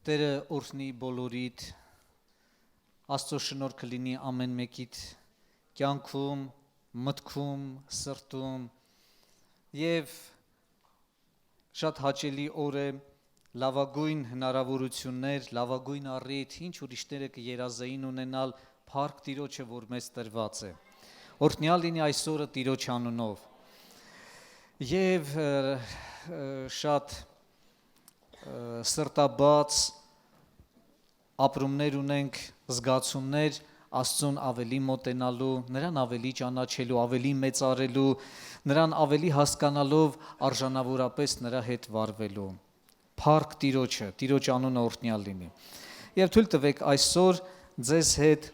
Տերը օրհնի բոլորիդ, Աստծո շնորհքը լինի ամեն մեկիդ կյանքում, մտքում, սրտում եւ շատ հաճելի օր է, լավագույն հնարավորություններ, լավագույն առիթ, ինչ ուրիշները կերազեին ունենալ փառք Տիրոջը, որ մեզ տրված է։ Օրհնյալ լինի այսօրը Տիրոջ անունով։ Եվ շատ սրտաբաց ապրումներ ունենք, զգացումներ Աստծուն ավելի մոտենալու, նրան ավելի ճանաչելու, ավելի մեծարելու, նրան ավելի հասկանալով արժանավորապես նրա հետ վարվելու։ Փառք Տիրոջը, Տիրոջ անունը օրհնյալ լինի։ Եվ թույլ տվեք այսօր ձեզ հետ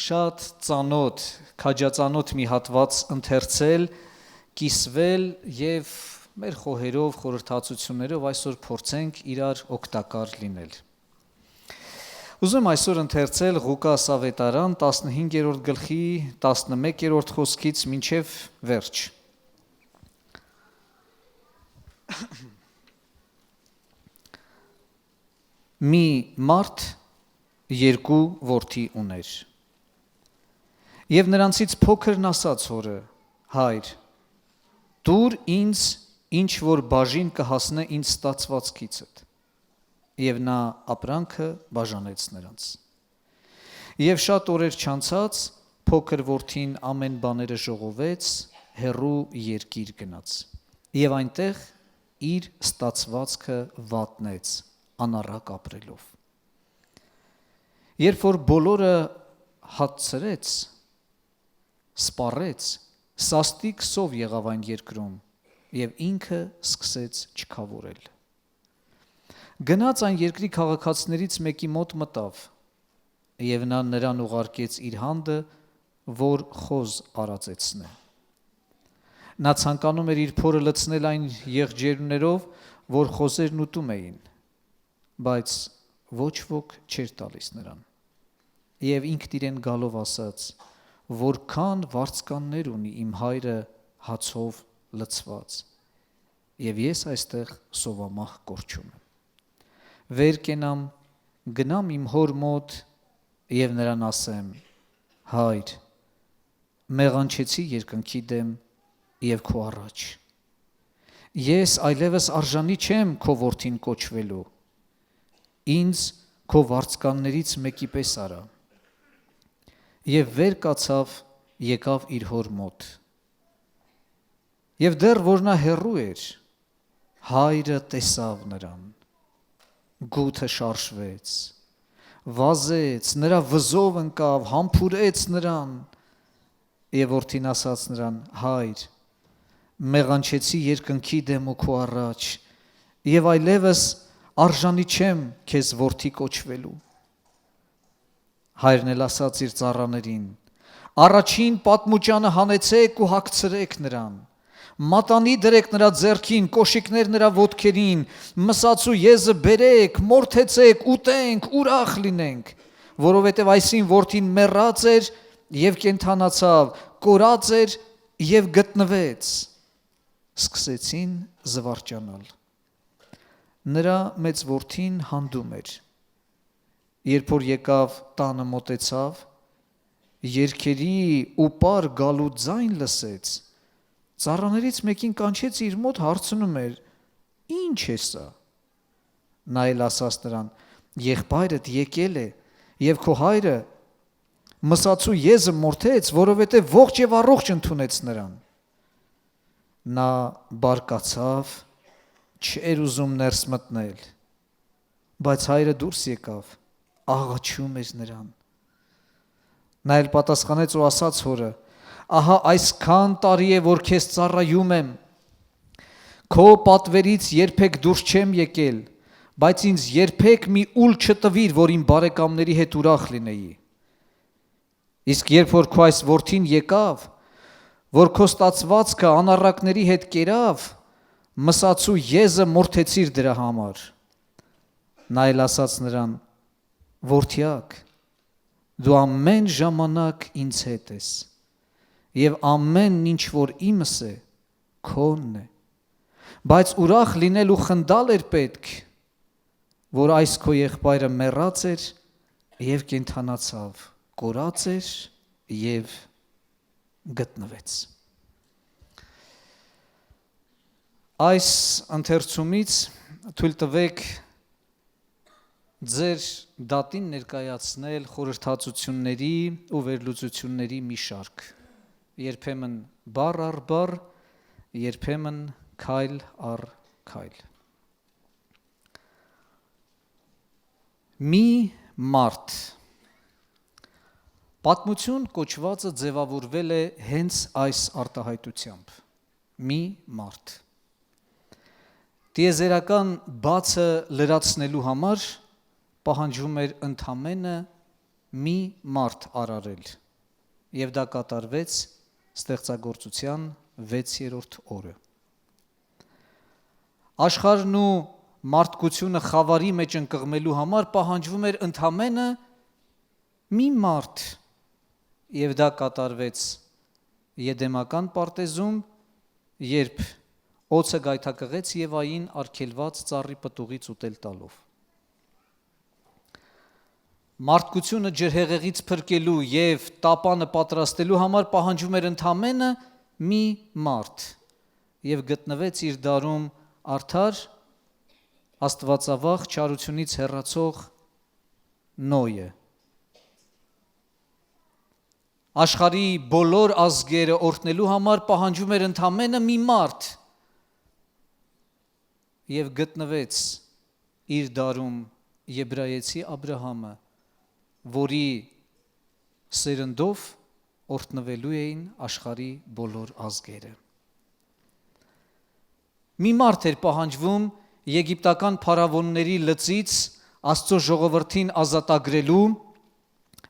շատ ծանոթ, քաջածանոթ մի հատված ընթերցել, կիսվել եւ մեր խոհերով, խորհրդածություններով այսօր փորձենք իրար օգտակար լինել։ Ուզում այսօր ընթերցել Ղուկաս ավետարան 15-րդ գլխի 11-րդ խոսքից մինչև վերջ։ Մի մարդ երկու որդի ուներ։ Եվ նրանցից փոքրն ասաց հորը. հայր, դուր ինձ ինչ որ բաժին կհասնե ինձ ստացվածքիցդ։ Եվ նա ապրանքը բաժանեց նրանց։ Եվ շատ օրեր չանցած փոքր որդին ամեն բաները ժողովեց, հեռու երկիր գնաց։ Եվ այնտեղ իր ստացվածքը վատնեց, անառակ ապրելով։ Երբ որ բոլորը հացրեց, սպառեց, սաստիկ սով եղավ այն երկրում, եւ ինքը սկսեց չքավորել։ Գնաց այն երկրի քաղաքացիներից մեկի մոտ մտավ, եւ նա նրան ուղարկեց իր հանդը, որ խոզ արածեցնե։ Նա ցանկանում էր իր փորը լցնել այն եղջերուներով, որ խոզերն ուտում էին, բայց ոչ ոք չէր տալիս նրան։ Եվ ինքն իրեն գալով ասաց. որքան վարձկաններ ունի իմ հայրը հացով լցված, եւ ես այստեղ սովամահ կորչում եմ։ Վեր կենամ, գնամ իմ հոր մոտ եւ նրան ասեմ. հայր, մեղանչեցի երկնքի դեմ եւ քո առաջ։ Ես այլևս արժանի չեմ քո որդին կոչվելու։ Ինձ քո վարձկաններից մեկի պես արա։ Եվ վեր կացավ, եկավ իր հոր մոտ։ Եվ դեռ որ նա հեռու էր, հայրը տեսավ նրան, գութը շարժվեց, վազեց, նրա վզով ընկավ, համբուրեց նրան, եւ որդին ասաց նրան. հայր, մեղանչեցի երկնքի դեմ ու քո առաջ, եւ այլևս արժանի չեմ քեզ որդի կոչվելու։ Հայրն էլ ասաց իր ծառաներին. առաջին պատմուճանը հանեցեք ու հագցրեք նրան, մատանի դրեք նրա ձեռքին, կոշիկներ նրա ոտքերին, մսացու եզը բերեք, մորթեցեք, ուտենք, ուրախ լինենք, որովհետև այսին որդին մեռած էր եւ կենդանացավ, կորած էր եւ գտնվեց։ Սկսեցին զվարճանալ։ Նրա մեծ որդին հանդում էր։ Երբ որ եկավ տանը մոտեցավ, երգերի ու պար գալու ձայն լսեց, ծառաներից մեկին կանչեց իր մոտ, հարցնում էր. ինչ է սա։ Նա էլ ասաց նրան. եղբայրդ եկել է եւ քո հայրը մսացու եզը մորթեց, որովհետեւ ողջ եւ առողջ ընդունեց նրան։ Նա բարկացավ, չէր ուզում ներս մտնել, բայց հայրը դուրս եկավ, աղաչում էր նրան։ Նա էլ պատասխանեց ու ասաց հորը. ահա այսքան տարի է, որ քեզ ծառայում եմ, քո պատվերից երբեք դուրս չեմ եկել, բայց ինձ երբեք մի ուլ չտվիր, որ իմ բարեկամների հետ ուրախ լինեի։ Իսկ երբ որ քո այս որդին եկավ, որ քո ստացվածքը անառակների հետ կերավ, մսացու եզը մորթեցիր դրա համար։ Նա էլ ասաց նրան. որդյակ, դու ամեն ժամանակ ինձ հետ ես, եւ ամեն ինչ որ իմս է, քոնն է, բայց ուրախ լինել ու խնդալ էր պետք, որ այս քո եղբայրը մեռած էր եւ կենդանացավ, կորած էր եւ գտնվեց։ Այս ընթերցումից թույլ տվեք ձեր դատին ներկայացնել խորհրդածությունների ու վերլուծությունների մի շարք, երբեմն բառ առ բառ, երբեմն քայլ առ քայլ։ Մի մարդ պատմություն կոչվածը ձևավորվել է հենց այս արտահայտությամբ։ Մի մարդ։ Տիեզերական բացը լրացնելու համար պահանջվում էր ընդամենը մի մարդ արարել, եւ դա կատարվեց ստեղծագործության 6-րդ օրը։ Աշխարհն ու մարդկությունը խավարի մեջ ընկղմելու համար պահանջվում էր ընդամենը մի մարդ, եւ դա կատարվեց Եդեմական պարտեզում, երբ օձը գայթակղեց Եվային արգելված ծառի պտուղից ուտել տալով։ Մարդկությունը ջրհեղեղից փրկելու եւ տապանը պատրաստելու համար պահանջվում էր ընդամենը մի մարդ, եւ գտնվեց իր դարում արդար աստվածավախ չարությունից հեռացող Նոյը։ Աշխարհի բոլոր ազգերը օրհնելու համար պահանջվում էր ընդամենը մի մարդ, եւ գտնվեց իր դարում եբրայեցի Աբրահամը, որի սերնդով օրհնվելու էին աշխարհի բոլոր ազգերը։ Մի մարդ էր պահանջվում եգիպտական փարավոնների լծից Աստծո ժողովրդին ազատագրելու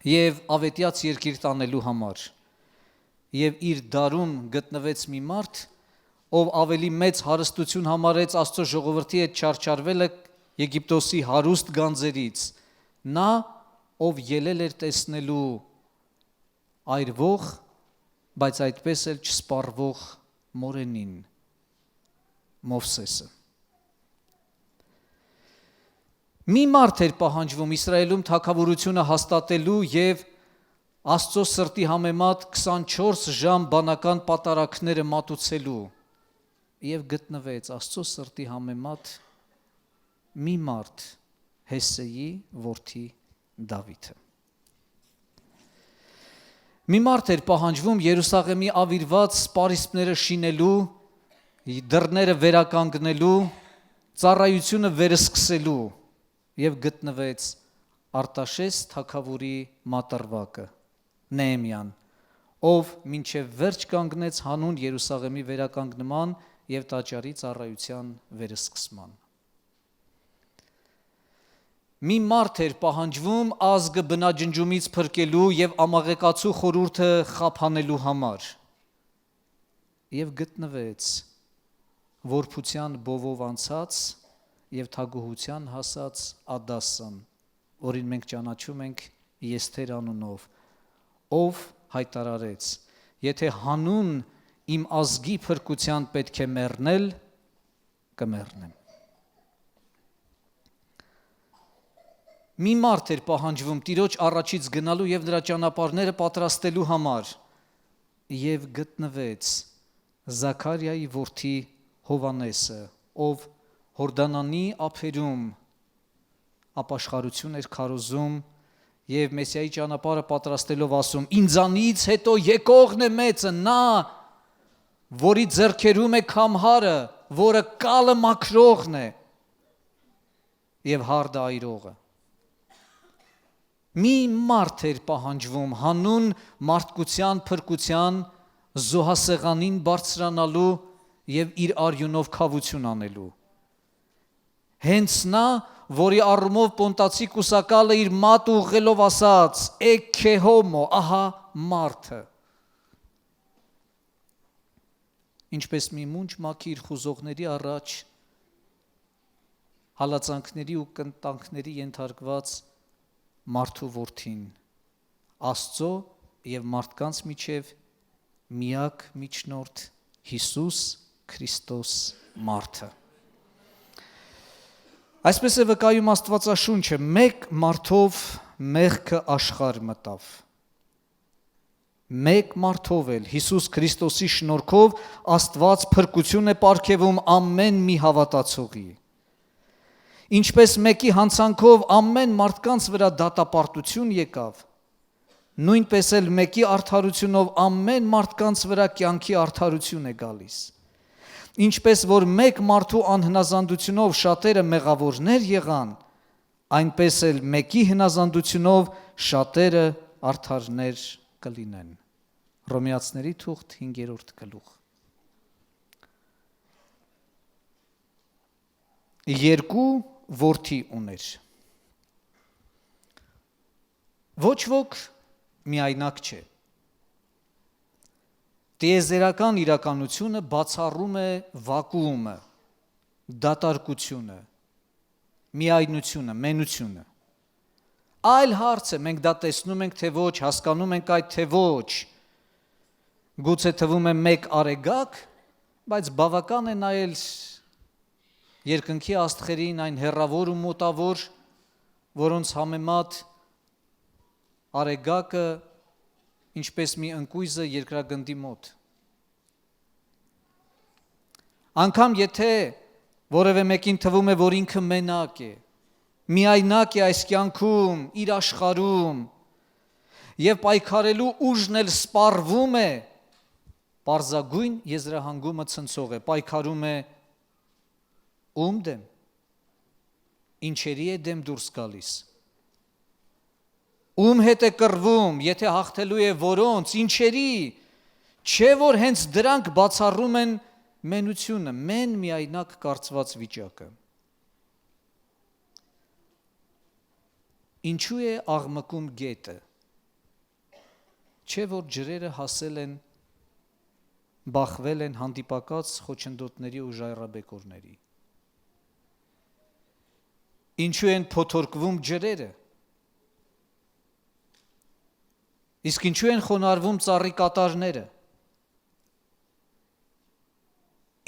եւ ավետյաց երկիր տանելու համար։ Եվ իր դարում գտնվեց մի մարդ, ով ավելի մեծ հարստություն համարեց Աստծո ժողովրդի հետ չարչարվելը Եգիպտոսի հարուստ գանձերից, նա, ով ելել էր տեսնելու այրվող, բայց այդպես էլ չսպառվող մորենին, Մովսեսը։ Մի մարդ էր պահանջվում Իսրայելում թագավորությունը հաստատելու եւ Աստծո սրտի համեմատ 24 ժամ բանական պատարակները մատուցելու, եւ գտնվեց Աստծո սրտի համեմատ մի մարդ, Հեսեի որդի Դավիթը։ Մի մարդ էր պահանջվում Երուսաղեմի ավիրված պարիսպները շինելու, դռները վերականգնելու, ծառայությունը վերսկսելու, եւ գտնվեց Արտաշես թագավորի մատրվակը Նեեմյան, ով մինչև վերջ կանգնեց հանուն Երուսաղեմի վերականգնման եւ տաճարի ծառայության վերսկսման։ Մի մարդ էր պահանջվում ազգը բնաջնջումից փրկելու եւ ամաղեկացու խորհուրդը խափանելու համար, եւ գտնվեց որփության բովով անցած եւ թագուհության հասած Ադասան, որին մենք ճանաչում ենք Եսթեր անունով, ով հայտարարեց. եթե հանուն իմ ազգի փրկության պետք է մեռնել, կմեռնեմ։ Մի մարդ էր պահանջվում Տիրոջ առաջից գնալու եւ նրա ճանապարհները պատրաստելու համար, եւ գտնվեց Զաքարիայի որդի Հովանեսը, ով Հորդանանի ափերում ապաշխարություն էր քարոզում եւ Մեսիայի ճանապարհը պատրաստելով ասում. ինձանից հետո եկողն է մեծը, նա, որի ձեռքերում է քամհարը, որը կալը մաքրողն է եւ հարդը այրողը։ Մի մարդ էր պահանջվում հանուն մարդկության փրկության զոհասեղանին բարձրանալու եւ իր արյունով քավություն անելու։ Հենց նա, որի առումով Պոնտացի կուսակալը իր մատ ուղղելով ասաց. «Էքե հոմո», ահա մարդը։ Ինչպես մի մունջ մաքի իր խուզողների առաջ, հալածանքների ու կնտանքների ենթարկված մարդու որդին, Աստծո եւ մարդկանց միջև միակ միջնորդ Հիսուս Քրիստոս մարդը։ Այսպես է վկայում Աստվածաշունչը, մեկ մարդով մեղքը աշխարհ մտավ։ Մեկ մարդով էլ Հիսուս Քրիստոսի շնորհքով Աստված փրկություն է պարգևում ամեն մի հավատացողի։ Ինչպես մեկի հանցանքով ամեն մարդկանց վրա դատապարտություն եկավ, նույնպես էլ մեկի արդարությունով ամեն մարդկանց վրա կյանքի արդարություն է գալիս։ Ինչպես որ մեկ մարդու անհնազանդությունով շատերը մեղավորներ եղան, այնպես էլ մեկի հնազանդությունով շատերը արդարներ կլինեն։ Հռոմեացիների թուղթ 5-րդ գլուխ։ Երկու որդի ուներ։ Ոչ ոք միայնակ չէ։ Տիեզերական իրականությունը բացառում է վակուումը, դատարկությունը, միայնությունը, մենությունը։ Այլ հարց է, մենք դա տեսնում ենք, թե ոչ, հասկանում ենք այդ, թե ոչ։ Գուցե թվում է մեկ արեգակ, բայց բավական է նայել երկնքի աստղերին, այն հեռավոր ու մոտավոր, որոնց համեմատ արեգակը ինչպես մի ընկույզը երկրագնդի մոտ։ Անգամ եթե որևէ մեկին թվում է, որ ինքը մենակ է, միայնակ է այս կյանքում, իր աշխարհում, եւ պայքարելու ուժն էլ սպառվում է, պարզագույն եզրահանգումը ցնցող է, պայքարում է ում դեմ, ինչերի է դեմ դուրս գալիս, ում հետ է կռվում, եթե հաղթելու է որոնց, ինչերի, չէ որ հենց դրանք բացառում են մենությունը, մեն միայնակ կարծված վիճակը։ Ինչու է աղմկում գետը, չէ որ ջրերը հասել են, բախվել են հանդիպակաց խոչընդոտների ու ժայռաբեկորների։ Ինչու են փոթորկվում ջրերը, իսկ ինչու են խոնարհվում ծառի կատարները,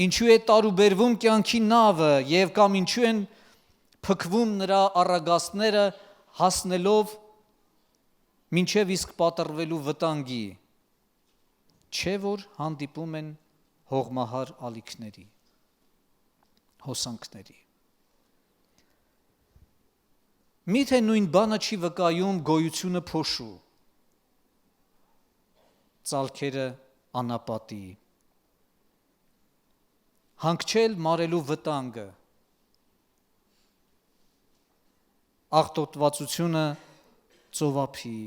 ինչու է տարուբերվում կյանքի նավը եւ կամ ինչու են փքվում նրա առագաստները հասնելով մինչև իսկ պատռվելու վտանգի, չէ որ հանդիպում են հողմահար ալիքների, հոսանքների։ Միթե նույն բանը չի վկայում գոյությունը փոշու, ծալքերը անապատի, հանգչել մարելու վտանգը, աղտոտվածությունը ծովափի,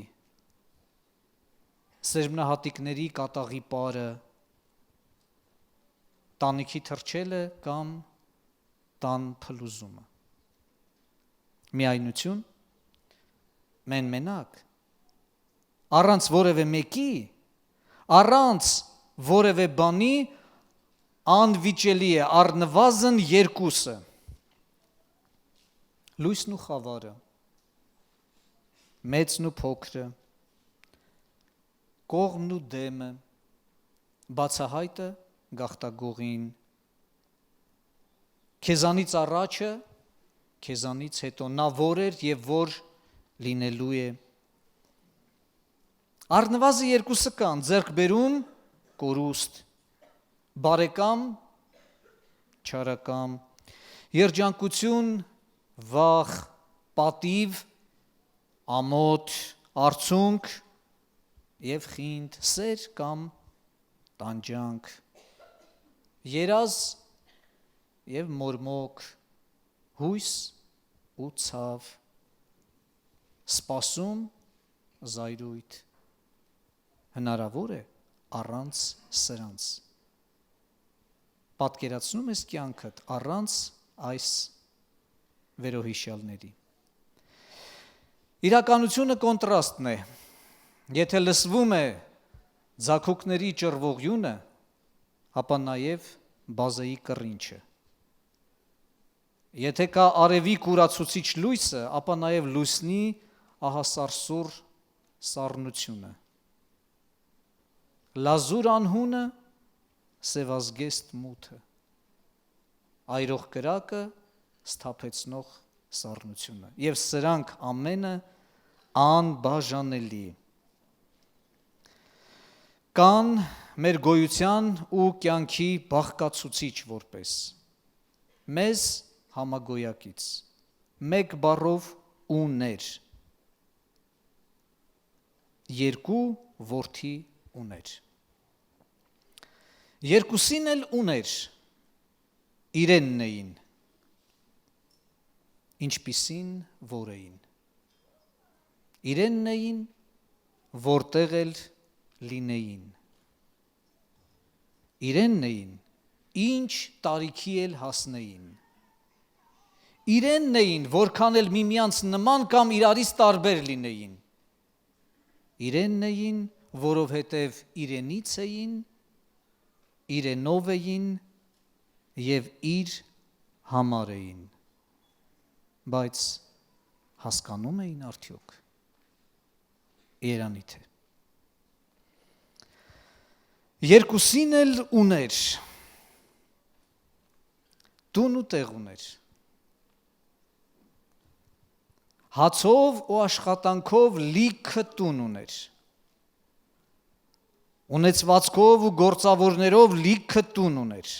սերմնահատիկների կատաղի պարը, տանիքի թռչելը կամ տան փլուզումը։ Միայնություն, մենակ, առանց որևէ մեկի, առանց որևէ բանի անվիճելի է, առնվազն երկուսը, լույսն ու խավարը, մեծն ու փոքրը, կողմն ու դեմը, բացահայտը գաղտագողին, քեզանից առաջը, քեզանից հետո, նա որ էր եւ որ լինելու է։ Առնվազն երկուսը կան, ձեռքբերում, կորուստ, բարեկամ, չարակամ, երջանկություն, վախ, պատիվ, ամոթ, արցունք եւ խինդ, սեր կամ տանջանք, երազ եւ մորմոք, հույս ու ցավ, սպասում, զայրույթ, հնարավոր է առանց սրանց։ Պատկերացնում ես կյանքդ առանց այս վերոհիշյալների։ Իրականությունը կոնտրաստն է, եթե լսվում է ձագուկների ճռվողյունը, ապա նաև բազեի կռինչը։ Եթե կա արևի կուրացուցիչ լույսը, ապա նաև լուսնի ահասարսուռ սառնությունը։ Լազուր անհունը, սևազգեստ մութը, այրող կրակը, սթափեցնող սառնությունը։ Եվ սրանք ամենը անբաժանելի կան մեր գոյության ու կյանքի բաղկացուցիչ որպես մեզ համագոյակից մեկ բառով ուներ երկու որդի ուներ երկուսին էլ ուներ իրենն էին ինչպիսին որ էին իրենն էին որտեղ էլ լինեին իրենն էին ինչ տարիքի էլ հասնեին իրենն էին որքան էլ միմյանց նման կամ իրարից տարբեր լինեին իրենն էին որովհետև իրենից էին իրենով էին և իր համար էին բայց հասկանում էին արդյոք երանի թե երկուսին էլ ուներ տուն ու տեղ ուներ հացով ու աշխատանքով լիքը տուն ուներ ունեցվածքով ու գործավորներով լիքը տուն ուներ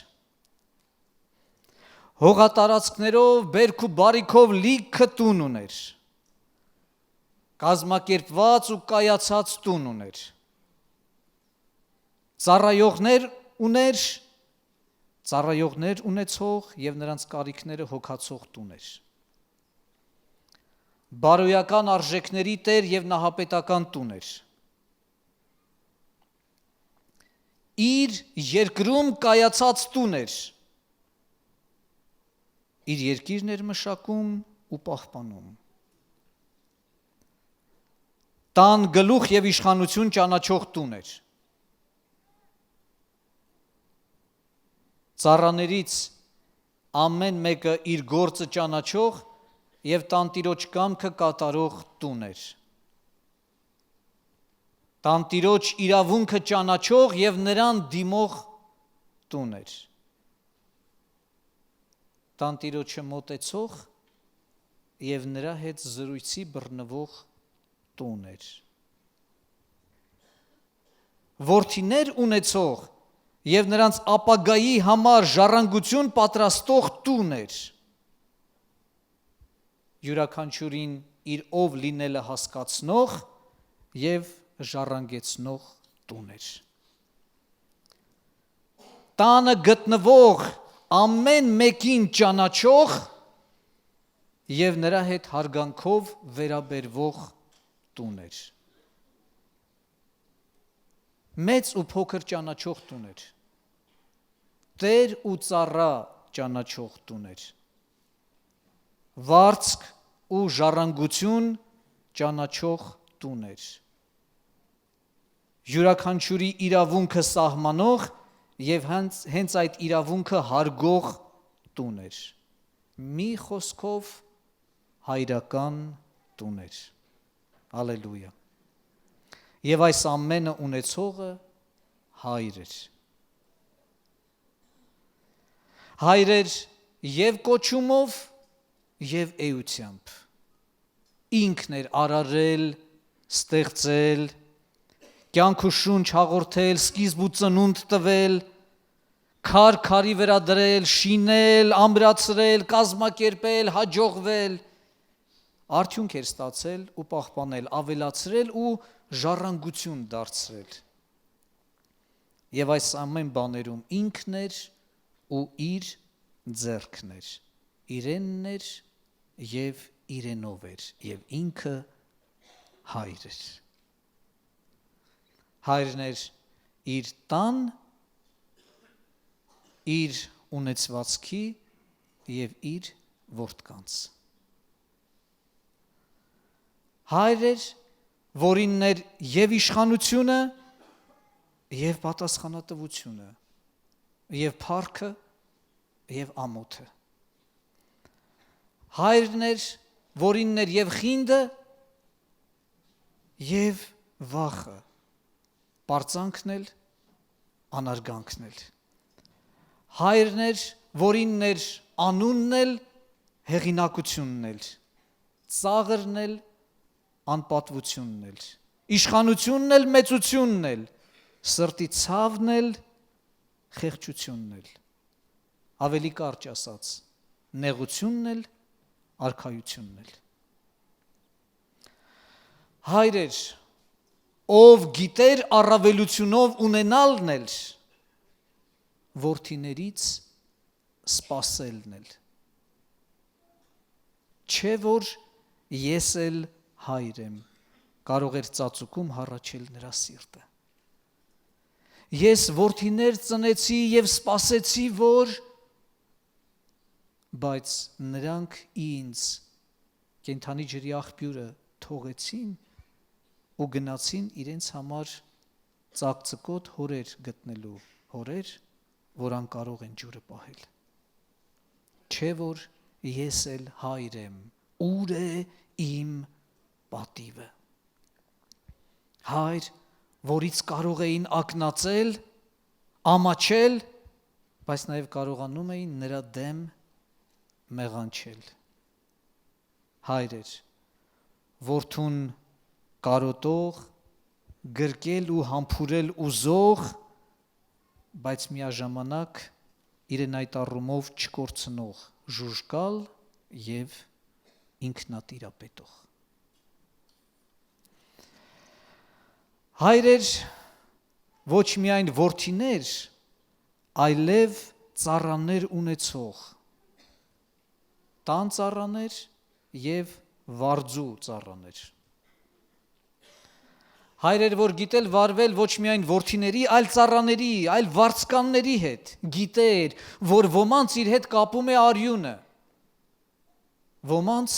հողատարածքներով բերք ու բարիքով լիքը տուն ուներ կազմակերպված ու կայացած տուն ուներ ծառայողներ ուներ ծառայողներ ունեցող և նրանց կարիքները հոգացող տուն էր բարոյական արժեքների տեր և նահապետական տուն էր իր երկրում կայացած տուն էր իր երկիրն էր մշակում ու պահպանում տան գլուխ և իշխանություն ճանաչող տուն էր ծառաներից ամեն մեկը իր գործը ճանաչող և տանտիրոջ կամքը կատարող տուն էր տանտիրոջ իրավունքը ճանաչող և նրան դիմող տուն էր տանտիրոջը մոտեցող և նրա հետ զրույցի բռնվող տուն էր որդիներ ունեցող և նրանց ապագայի համար ժառանգություն պատրաստող տուն էր յուրաքանչյուրին իր ով լինելը հասկացնող և ժառանգեցնող տուն էր տանը գտնվող ամեն մեկին ճանաչող և նրա հետ հարգանքով վերաբերվող տուն էր մեծ ու փոքր ճանաչող տուն էր տեր ու ծառա ճանաչող տուն էր վարձք ու ժառանգություն ճանաչող տուն էր յուրաքանչյուրի իրավունքը սահմանող և հենց այդ իրավունքը հարգող տուն էր մի խոսքով հայրական տուն էր հալելույա և այս ամենը ունեցողը հայր էր և կոչումով և էությամբ ինքն էր արարել, ստեղծել, կյանք ու շունչ հաղորդել, սկիզբ ու ծնունդ տվել, քար քարի վրա դրել, շինել, ամրացրել, կազմակերպել, հաջողվել, արդյունք էր ստացել ու պահպանել, ավելացրել ու ժառանգություն դարձրել և այս ամեն բաներում ինքն էր ու իր ձեռքն էր իրենն էր և իրենով էր և ինքը հայր էր հայրն էր իր տան իր ունեցվածքի և իր որդկանց հայր էր որինն էր և իշխանությունը և պատասխանատվությունը և փառքը և ամոթը հայրն էր որինն էր և խինդը և վախը պարծանքն էլ անարգանքն էլ հայրն էր որինն էր անունն էլ հեղինակությունն էլ, ծաղրն էլ, անպատվությունն էլ, իշխանությունն էլ, մեծությունն էլ, սրտի ցավն էլ, խեղճությունն էլ, ավելի կարճ ասած, նեղությունն էլ, արքայությունն էլ։ Հայրեր, ով գիտեր առավելությունով ունենալն էլ, որդիներից սպասելն էլ։ Չէ որ ես էլ հայր եմ, կարող էր ծածուկում հառաչել նրա սիրտը։ Ես որդիներ ծնեցի և սպասեցի, որ, բայց նրանք ինձ կենդանի ջրի աղբյուրը թողեցին ու գնացին իրենց համար ծակծկոտ հորեր գտնելու, հորեր, որ անկարող են ջուրը պահել։ Չէ որ ես էլ հայր եմ, ուր է իմ պատիվը։ Հայր, որից կարող էին ակնածել, ամաչել, բայց նաև կարողանում էին նրա դեմ մեղանչել։ Հայր էր, որդուն կարոտող, գրկել ու համբուրել ուզող, բայց միաժամանակ իրեն այդ առումով չկորցնող, ժուժկալ և ինքնատիրապետող։ Հայրեր ոչ միայն որդիներ, այլև ծառաներ ունեցող, տան ծառաներ և վարձու ծառաներ։ Հայրեր, որ գիտել վարվել ոչ միայն որդիների, այլ ծառաների, այլ վարձկանների հետ, գիտեր, որ ոմանց իր հետ կապում է արյունը, ոմանց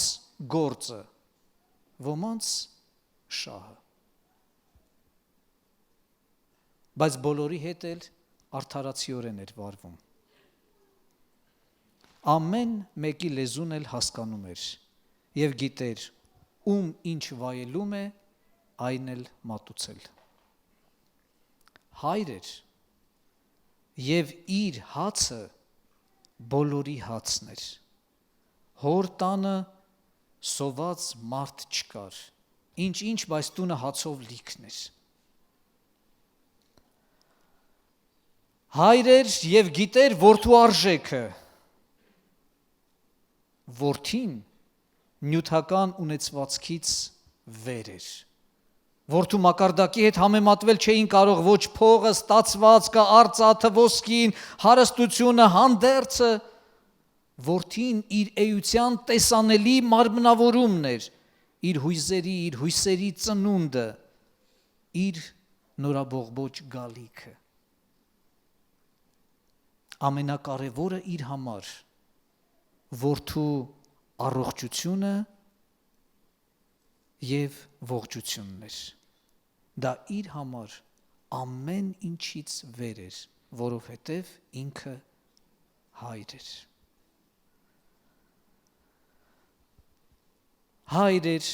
գործը, ոմանց շահը։ Բայց բոլորի հետ էլ արդարացիորեն էր վարվում։ Ամեն մեկի լեզուն էլ հասկանում էր և գիտեր, ում ինչ վայելում է, այն էլ մատուցել։ Հայր էր և իր հացը բոլորի հացն էր։ Հոր տանը սոված մարդ չկար, ինչ, բայց տունը հացով լիքն էր։ Հայր էր և գիտեր որդու արժեքը։ Որդին նյութական ունեցվածքից վեր էր։ Որդու մակարդակի հետ համեմատվել չէին կարող ոչ փողը, ստացվածքը, արծաթը, ոսկին, հարստությունը, հանդերձը։ Որդին իր էության տեսանելի մարմնավորումն էր, իր հույզերի, իր հույսերի ծնունդը, իր նորաբողբոջ գալիքը։ Ամենակարևորը իր համար որդու առողջությունը և ողջությունն էր։ Դա իր համար ամեն ինչից վեր էր, որովհետև ինքը հայր էր։ Հայր էր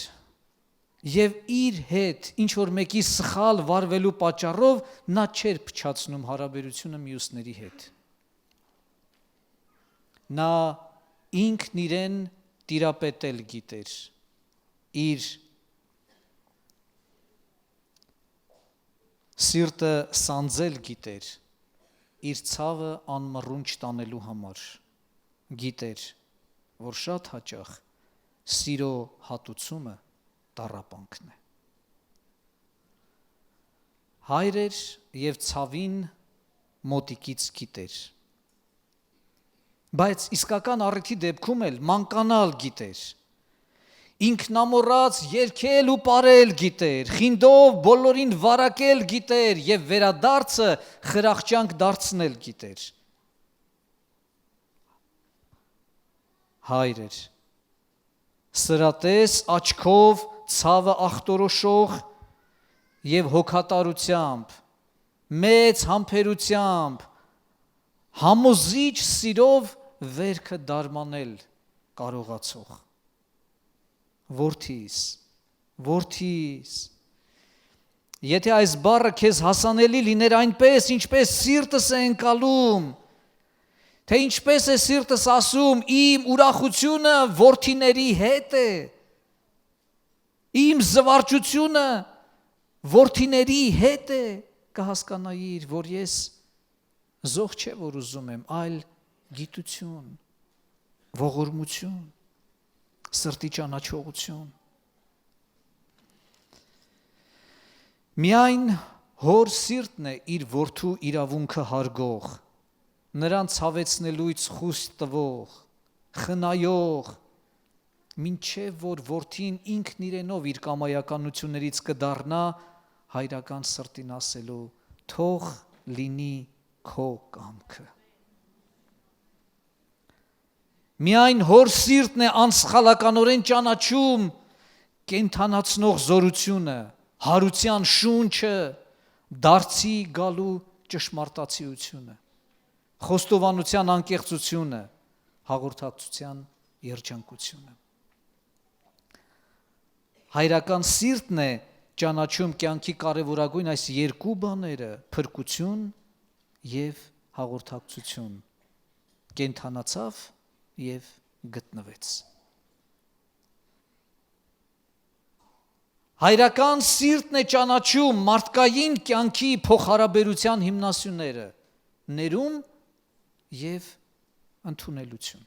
և իր հետ ինչ-որ մեկի սխալ վարվելու պատճառով նա չէր փչացնում հարաբերությունը մյուսների հետ։ Նա ինքն իրեն տիրապետել գիտեր, իր սիրտը սանձել գիտեր, իր ցավը անմռուն չտանելու համար, գիտեր, որ շատ հաճախ սիրո հատուցումը տառապանքն է։ Հայր էր և ցավին մոտիկից գիտեր, բայց իսկական առիթի դեպքում էլ մանկանալ գիտեր, ինքնամոռաց երգել ու պարել գիտեր, խինդով բոլորին վարակել գիտեր և վերադարձը խրախճանք դարձնել գիտեր։ Հայր էր, սրատես աչքով ցավը ախտորոշող և հոգատարությամբ, մեծ համբերությամբ, համոզիչ սիրով վերքը դարմանել կարողացող։ Որդիս, եթե այս բառը քեզ հասանելի լիներ այնպես, ինչպես սիրտս է ընկալում, Թե ինչպես է սիրտս ասում, իմ ուրախությունը որդիների հետ է, իմ զվարճությունը որդիների հետ է, կհասկանայիր, որ ես զոհ չէ, որ ուզում եմ, այլ գիտություն, ողորմություն, սրտի ճանաչողություն։ Միայն հոր սիրտն է իր որդու իրավունքը հարգող, նրան ցավեցնելույց խուստ տվող, խնայող, մինչև որ որդին ինքն իրենով իր կամայականություններից կդառնա հայրական սրտին ասելու թող լինի քո կամքը։ Միայն հոր սիրտն է անսխալականորեն ճանաչում կենթանացնող զորությունը, հարության շունչը, դարձի գալու ճշմարտացիությունը, խոստովանության անկեղծությունը, հաղորդակցության երջանկությունը։ Հայրական սիրտն է ճանաչում կյանքի կարևորագույն այս երկու բաները՝ փրկություն և հաղորդակցություն, կենթանացավ և գտնվեց։ Հայրական սիրտն է ճանաչում մարդկային կյանքի փոխհարաբերության հիմնասյուները՝ ներում և ընդունելություն,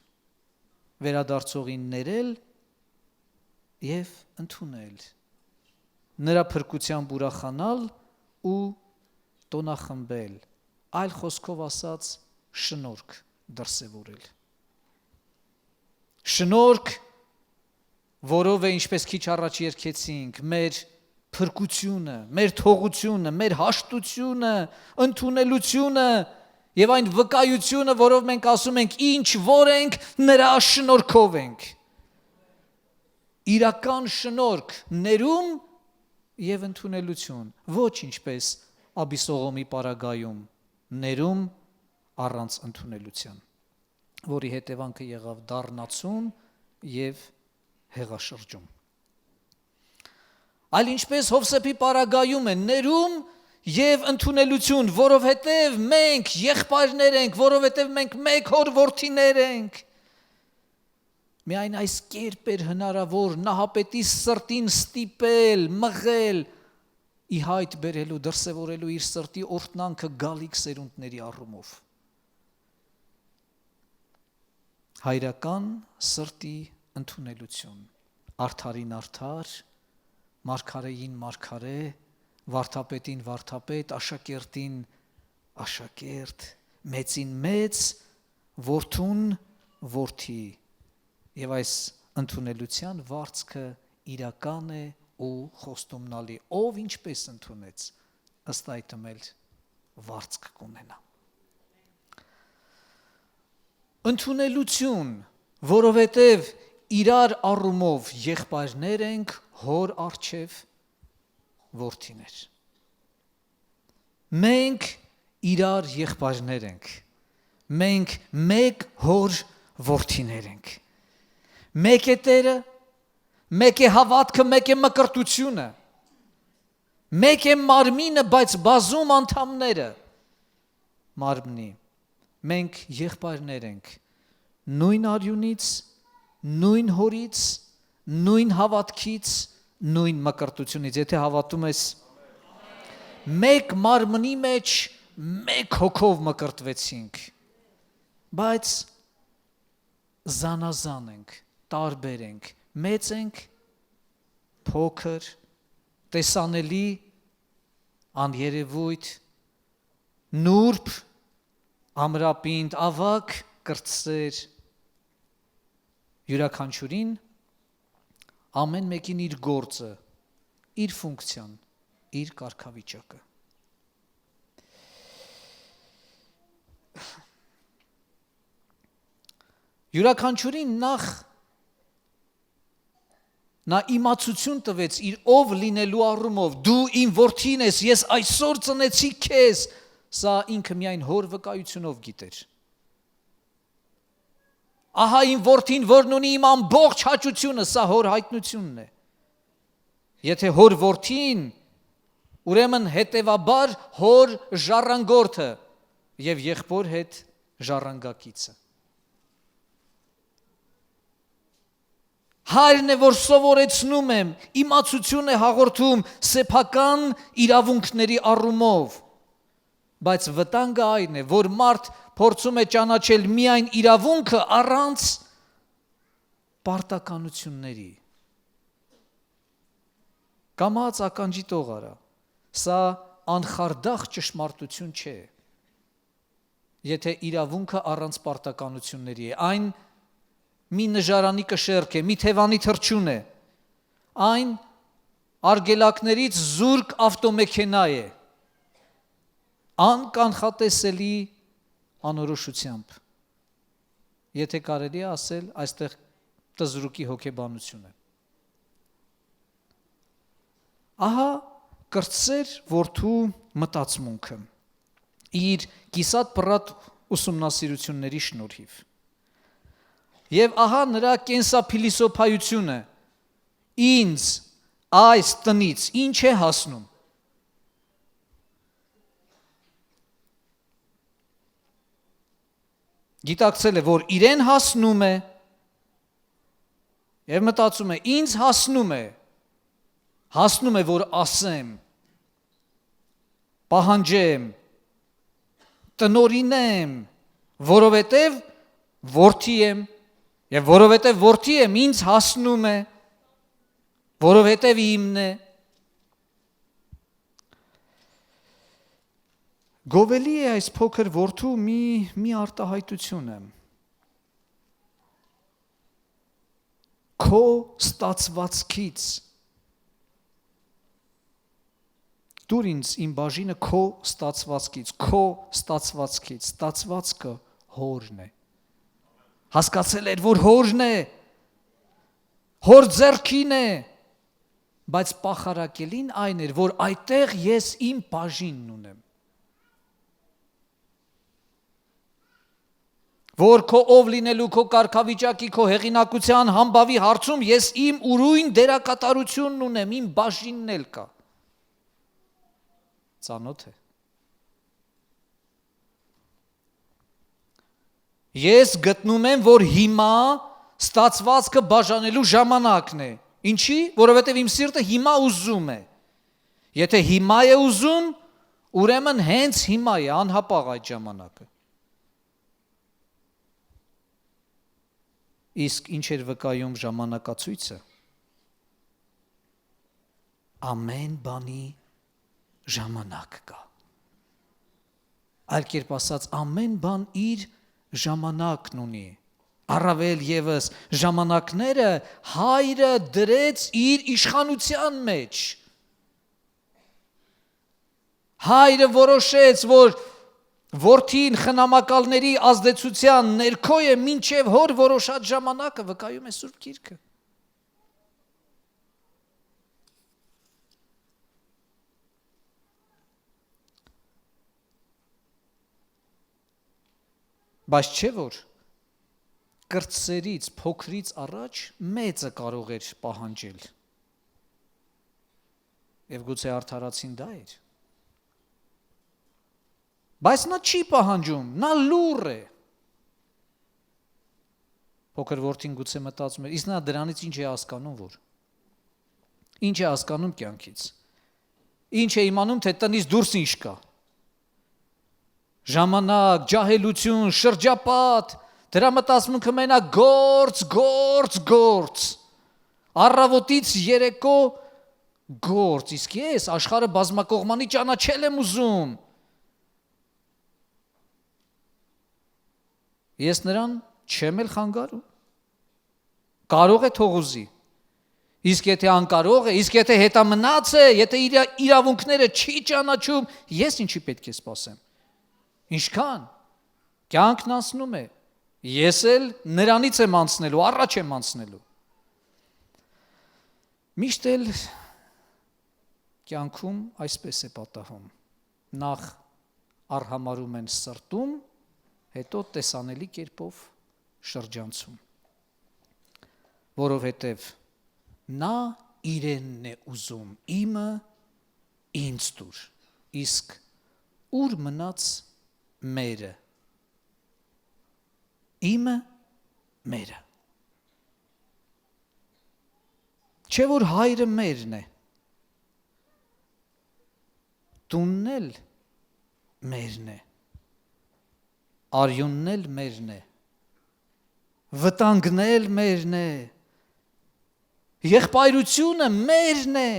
վերադարձողին ներել և ընդունել, նրա փրկությամբ ուրախանալ ու տոնախմբել, այլ խոսքով ասած շնորհք դրսևորել։ Շնորհք, որով է, ինչպես քիչ առաջ երգեցինք, մեր փրկությունը, մեր թողությունը, մեր հաշտությունը, ընդունելությունը և այն վկայությունը, որով մենք ասում ենք ինչ որ ենք, նրա շնորհքով ենք։ Իրական շնորհք, ներում և ընդունելություն, ոչ ինչպես Աբիսողոմի պարագայում, ներում առանց ընդունելության, որի հետևանքը եղավ դառնացում և հեղաշրջում։ Այլ ինչպես Հովսեփի պարագայում է ներում և ընդունելություն, որովհետև մենք եղբայրներ ենք, որովհետև մենք մեկ հոր որդիներ ենք։ Միայն այս կերպ էր հնարավոր նահապետի սրտին ստիպել, մղել, ի հայտ բերելու, դրսևորելու իր սրտի օրհնանքը գալիք սերունդների առումով։ Հայրական սրտի ընդունելություն, արդարին արդար, մարգարեին մարգարե, վարդապետին վարդապետ, աշակերտին աշակերտ, մեծին մեծ, որդուն որդի, և այս ընդունելության վարձքը իրական է ու խոստումնալի, ով ինչպես ընդունեց, ըստ այդմ էլ վարձք կունենա։ Ընդունելություն, որովհետև իրար առումով եղբայրներ ենք, հոր առջև որդիներ։ Մենք իրար եղբայրներ ենք, մենք մեկ հոր որդիներ ենք։ Մեկ է Տերը, մեկ է հավատքը, մեկ է մկրտությունը, մեկ է մարմինը, բայց բազում անդամները մարմնի։ Մենք եղբայրներ ենք նույն արյունից, նույն հորից, նույն հավատքից, նույն մկրտությունից։ Եթե հավատում ես, մեկ մարմնի մեջ մեկ հոգով մկրտվեցինք, բայց զանազան ենք, տարբեր ենք, մեծ ենք, փոքր, տեսանելի, աներևույթ, նուրբ, ամրապինդ, ավագ, կրտսեր, յուրաքանչյուրին ամեն մեկին իր գործը, իր ֆունկցիան, իր կարգավիճակը։ Յուրաքանչյուրին նախ նա իմացություն տվեց իր ով լինելու առումով, դու իմ որդին ես, ես այսօր ծնեցի քեզ, սա ինքը միայն հոր վկայությունով գիտեր։ Ահա իմ որդին, որն ունի իմ ամբողջ հաճությունը, սա հոր հայտնությունն է։ Եթե հոր որդին, ուրեմն հետևաբար հոր ժառանգորդը և եղբոր հետ ժառանգակիցը։ Հայրն է, որ սովորեցնում եմ, իմացություն է հաղորդում սեփական իրավունքների առումով, բայց վտանգը այն է, որ մարդ փորձում է ճանաչել միայն իրավունքը առանց պարտականությունների։ Կամաց ականջի տող արա, սա անխարդախ ճշմարտություն չէ, եթե իրավունքը առանց պարտականությունների է, այն մի նժարանի կշեռք է, մի թևանի թռչուն է, այն արգելակներից զուրկ ավտոմեքենա է, անկանխատեսելի անորոշությամբ, եթե կարելի է ասել, այստեղ տզրուկի հոգեբանություն է։ Ահա կրտսեր որդու մտածմունքը իր կիսատ պռատ ուսումնասիրությունների շնորհիվ։ Եվ ահա նրա կենսափիլիսոփայությունը ինձ այս տնից ինչ է հասնում։ Գիտակցել է, որ իրեն հասնում է և մտածում է, ինձ հասնում է, որ ասեմ, պահանջեմ, տնօրինեմ, որովհետև որդի եմ, և որովհետև որդի եմ, ինձ հասնում է, որովհետև իմն է։ Գովելի է այս փոքր որդու մի արտահայտությունը։ Քո ստացվածքից դուր ինձ իմ բաժինը քո ստացվածքից, ստացվածքը հորն է։ Հասկացել էր, որ հորն է, հոր ձեռքին է, բայց պախարակելին այն էր, որ այդտեղ ես իմ բաժինն ունեմ։ Որ քո ով լինելու, քո կարգավիճակի, քո հեղինակության համբավի հարցում ես իմ ուրույն դերակատարությունն ունեմ, իմ բաժինն էլ կա։ Ծանոթ է։ Ես գտնում եմ, որ հիմա ստացվածքը բաժանելու ժամանակն է։ Ինչի՞, որովհետև իմ սիրտը հիմա ուզում է։ Եթե հիմա է ուզում, ուրեմն հենց հիմա է, անհապաղ այդ ժամանակը։ Իսկ ինչ էր վկայում ժամանակացույցը։ Ամեն բանի ժամանակ կա։ Այլ կերպ ասած, ամեն բան իր ժամանակն ունի։ Առավել ևս ժամանակները հայրը դրեց իր իշխանության մեջ։ Հայրը որոշեց, որ որդին խնամակալների ազդեցության ներքո է մինչև հոր որոշած ժամանակը, վկայում է Սուրբ Գիրքը։ Բայց չէ որ կրտսերից, փոքրից առաջ մեծը կարող էր պահանջել։ Եվ գուցե արդարացին դա էր։ Բայց նա չի պահանջում, նա լուռ է։ Փոքր որդին գուցե մտածում էր, իսկ նա դրանից ինչ է հասկանում, որ։ Ինչ է հասկանում կյանքից։ Ինչ է իմանում, թե տնից դուրս ինչ կա։ Ժամանակ, ջահելություն, շրջապատ, դրա մտածմունքը մենակ գործ։ Առավոտից երեկո գործ, իսկ ես աշխարհը բազմակողմանի ճանաչել եմ ուզում։ Ես նրան չեմ էլ խանգարում։ Կարող է թող ուզի։ Իսկ եթե անկարող է, իսկ եթե հետամնաց է, եթե իր իրավունքները չի ճանաչում, ես ինչի պետք է սպասեմ։ Ինչքան կյանքն անցնում է, ես էլ նրանից եմ անցնելու, առաջ եմ անցնելու։ Միշտ էլ կյանքում այսպես է պատահում։ Նախ արհամարում են սրտում, հետո տեսանելի կերպով շրջանցում, որովհետև նա իրենն է ուզում, իմը ինձ տուր, իսկ ուր մնաց մերը, իմը, մերը։ Չէ որ հայրը մերն է, տունն էլ մերն է, արյունն էլ մերն է, վտանգն էլ մերն է, եղբայրությունը մերն է,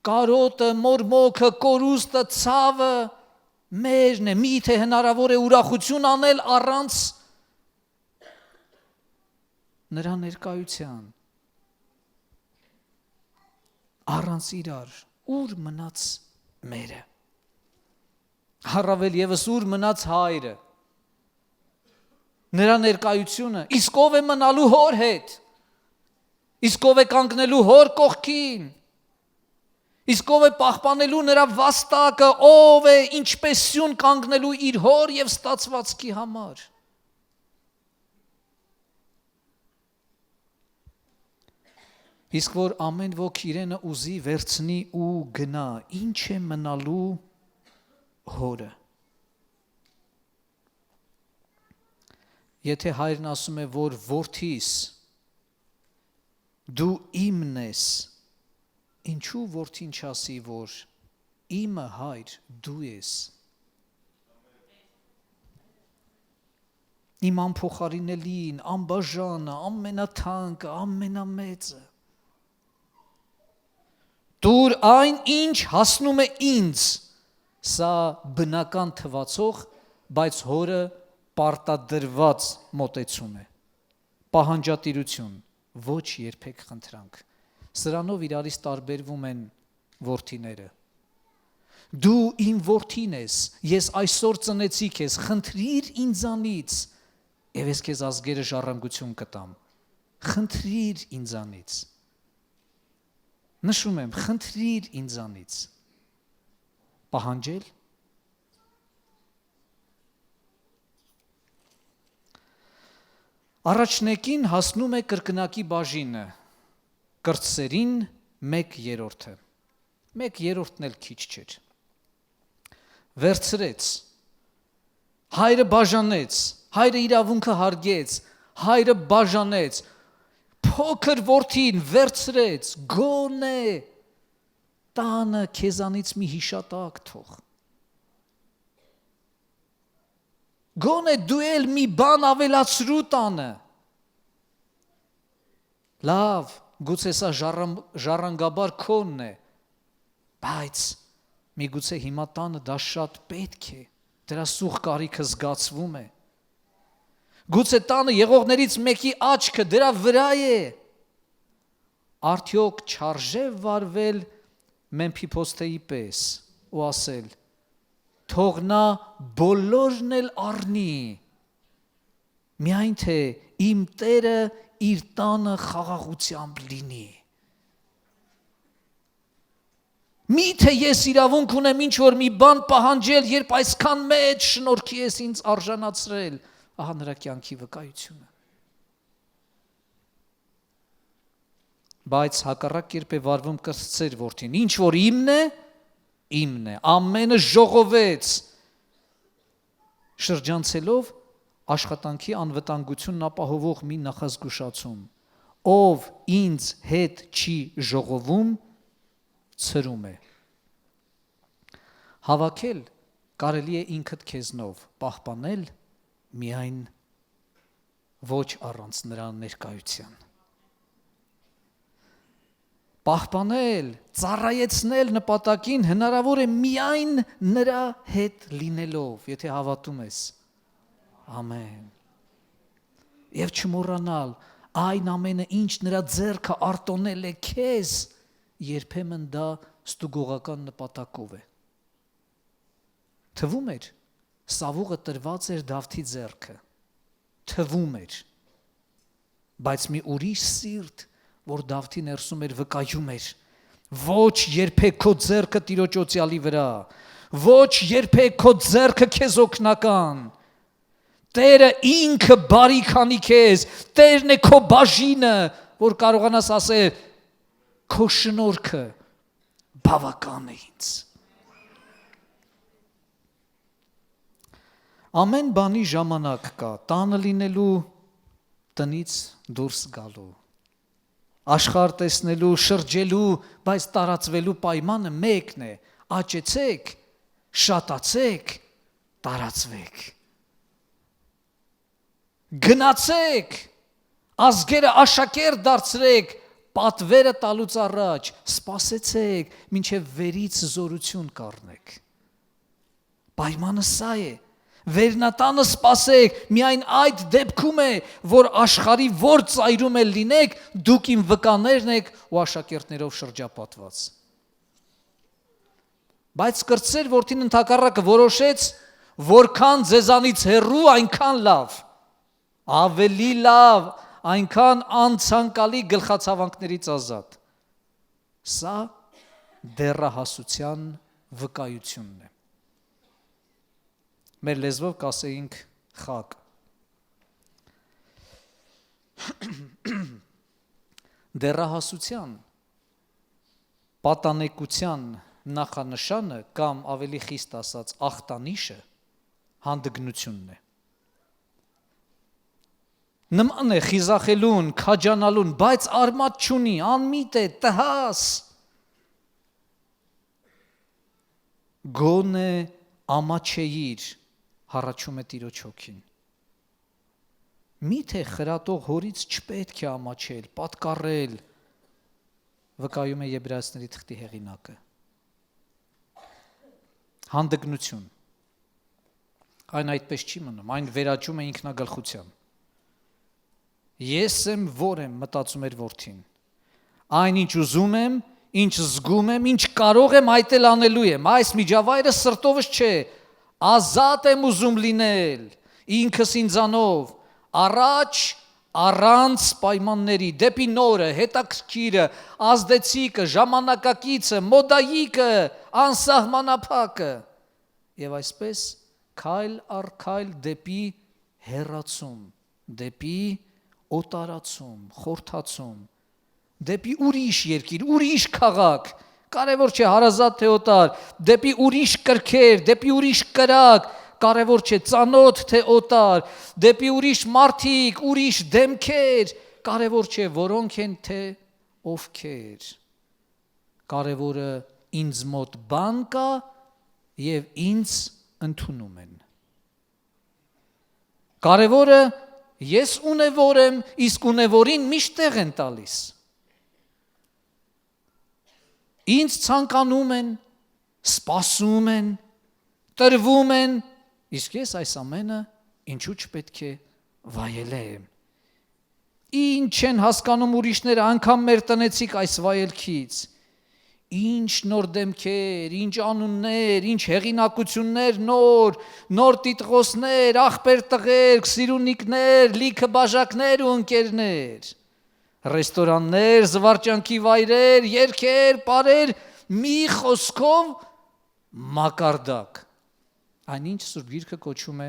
կարոտը, մորմոքը, կորուստը, ցավը մերն է, միթե հնարավոր է ուրախություն անել առանց նրա ներկայության, առանց իրար, ուր մնաց մերը, առավել ևս ուր մնաց հայրը, նրա ներկայությունը, իսկ ով է մնալու հոր հետ, իսկ ով է կանգնելու հոր կողքին, իսկ ով է պահպանելու նրա վաստակը, ով է ինչպես սյուն կանգնելու իր հոր և ստացվածքի համար։ Իսկ որ ամեն ոք իրենը ուզի վերցնի ու գնա, ինչ է մնալու հորը։ Եթե հայրն ասում է, որ որդիս, դու իմն ես, ինչու որդին չասի, որ իմը հայր դու ես, իմ անփոխարինելին, անբաժանը, ամենաթանկը, ամենամեծը, դուր այն, ինչ հասնում է ինձ, սա բնական թվացող, բայց հորը պարտադրված մոտեցում է, պահանջատիրություն, ոչ երբեք խնդրանք, սրանով իրարից տարբերվում են որդիները, դու իմ որդին ես, ես այսօր ծնեցի քեզ, խնդրիր ինձանից, և ես քեզ ազգերը ժառանգություն կտամ, խնդրիր ինձանից, նշում եմ, խնդրիր ինձանից, պահանջել, առաջնեկին հասնում է կրկնակի բաժինը, կրտսերին 1/3, 1/3-ն էլ քիչ չէր, վերցրեց, հայրը բաժանեց, հայրը իրավունքը հարգեց, հայրը բաժանեց, փոքր որդին վերցրեց, գոնե տանը քեզանից մի հիշատակ թող, գոնե դու էլ մի բան ավելացրու տանը, լավ, գուցե սա ժառանգաբար քոնն է, բայց միգուցե հիմա տանը դա շատ պետք է, դրա սուղ կարիքը զգացվում է, գուցե տանը եղողներից մեկի աչքը դրա վրա է, արդյոք չարժե վարվել Մեմփիփոստեի պես ու ասել, թող նա բոլորն էլ առնի, միայն թե իմ Տերը իր տանը խաղաղությամբ լինի, միթե ես իրավունք ունեմ ինչ-որ մի բան պահանջել, երբ այսքան մեծ շնորհքի ես ինձ արժանացրել, ահա նրա կյանքի վկայությունը, բայց հակառակ կերպ է վարվում կրտսեր որդին, ինչ որ իմն է, ամենը ժողովեց, շրջանցելով աշխատանքի անվտանգությունն ապահովող մի նախազգուշացում, ով ինձ հետ չի ժողովում, ցրում է, հավաքել կարելի է ինքդ քեզնով, պահպանել միայն ոչ առանց նրա ներկայության, պահպանել, ծառայեցնել նպատակին հնարավոր է միայն նրա հետ լինելով, եթե հավատում ես, ամեն, և չմոռանալ, այն ամենը ինչ նրա ձեռքը արտոնել է քեզ, երբեմն դա ստուգողական նպատակով է, թվում էր, սավուղը տրված էր Դավթի ձեռքը, թվում էր, բայց մի ուրիշ սիրտ, որ Դավթի ներսում էր վկայում էր, ոչ երբեք քո ձեռքը Տիրոջ օծյալի վրա, ոչ երբեք քո ձեռքը քեզ օգնական, Տերը ինքը բարիք անի քեզ, Տերն է քո բաժինը, որ կարողանաս ասել, քո շնորհքը բավական է ինձ։ Ամեն բանի ժամանակ կա, տանը լինելու, տնից դուրս գալու, աշխարհ տեսնելու, շրջելու, բայց տարածվելու պայմանը մեկն է. աճեցեք, շատացեք, տարածվեք։ Գնացեք, ազգերը աշակերտ դարձրեք, պատվերը տալուց առաջ, սպասեցեք, մինչև վերից զորություն կառնեք։ Պայմանը սա է, վերնատանը սպասեք, միայն այդ դեպքում է, որ աշխարհի որ ծայրում էլ լինեք, դուք իմ վկաներն եք ու աշակերտներով շրջապատված։ Բայց կրտսեր որդին ընդհակառակը որոշեց, որքան ձեզանից հեռու, այնքան լավ, ավելի լավ, այնքան անցանկալի գլխացավանքներից ազատ։ Սա դեռահասության վկայությունն է։ Մեր լեզվով կասեինք խակ։ Դեռահասության, պատանեկության նախանշանը կամ ավելի խիստ ասած ախտանիշը հանդգնությունն է։ Նման է խիզախելուն, քաջանալուն, բայց արմատ չունի, անմիտ է, տհաս։ Գոնե ամաչեիր, հառաչում է Տիրոջ հոգին։ Միթե խրատող հորից չպետք է ամաչել, պատկառել, վկայում է Եբրայեցիների թղթի հեղինակը։ Հանդգնություն։ Այն այդպես չի մնում, այն վերաճում է ինքնագլխության։ Ես եմ, որ եմ, մտածում էր որդին։ Այն ինչ ուզում եմ, ինչ զգում եմ, ինչ կարող եմ, այդ էլ անելու եմ։ Այս միջավայրը սրտովս չէ, ազատ եմ ուզում լինել, ինքս ինձանով, առաջ առանց պայմանների, դեպի նորը, հետաքրքիրը, ազդեցիկը, ժամանակակիցը, մոդայիկը, անսահմանափակը։ Եվ այսպես քայլ առ քայլ դեպի հեռացում, դեպի օտարացում, խորթացում, դեպի ուրիշ երկիր, ուրիշ քաղաք, կարևոր չէ հարազատ թե օտար, դեպի ուրիշ կրքեր, դեպի ուրիշ կրակ, կարևոր չէ ծանոթ թե օտար, դեպի ուրիշ մարդիկ, ուրիշ դեմքեր, կարևոր չէ որոնք են թե ովքեր։ Կարևորը ինձ մոտ բան կա եւ ինձ ընդունում են։ Կարևորը ես ունևոր եմ, իսկ ունևորին միշտ տեղ են տալիս։ Ինձ ցանկանում են, սպասում են, տրվում են, իսկ ես այս ամենը ինչու չպետք է վայելեմ։ Ինչ են հասկանում ուրիշները, անգամ մեր տնեցիք այս վայելքից։ Ինչ նոր դեմքեր, ինչ անուններ, ինչ հեղինակություններ նոր տիտղոսներ, ախպեր տղեր, սիրունիկներ, լիքը բաժակներ ու ընկերներ, ռեստորաններ, զվարճանքի վայրեր, երգեր, պարեր, մի խոսքով մակարդակ։ Այնինչ Սուրբ Գիրքը կոչում է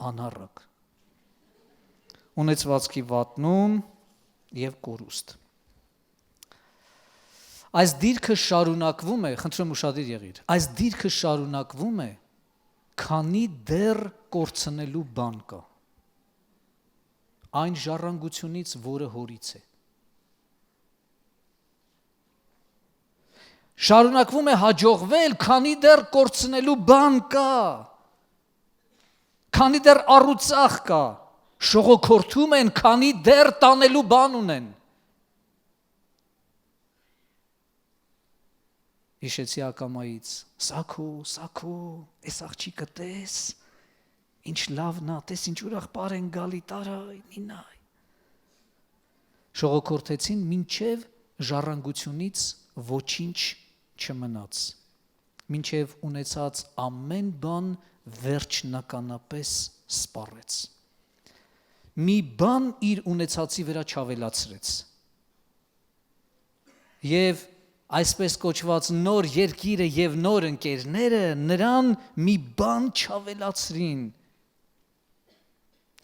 անառակ, ունեցվածքի վատնում և կորուստ։ Այս դիրքը շարունակվում է, խնդրում ուշադիր եղիր, այս դիրքը շարունակվում է, քանի դեռ կորցնելու բան կա, այն ժառանգությունից, որը հորից է։ Շարունակվում է հաջողվել, քանի դեռ կորցնելու բան կա, քանի դեռ առուծախ կա, շողոքորթում են, քանի դեռ տանելու բան ունեն։ Հիշեցի ակամայից, սաքո, այս աղջիկը տես, ինչ լավն է, տես ինչ ուրախ պար են գալի, տարայ, նինայ։ Շողոքորթեցին մինչև ժառանգությունից ոչինչ չմնաց, մինչև ունեցած ամեն բան վերջնականապես սպառեց։ Մի բան իր ունեցածի վրա չավելացրեց։ Եվ այսպես կոչված նոր երկիրը և նոր ընկերները նրան մի բան չավելացրին։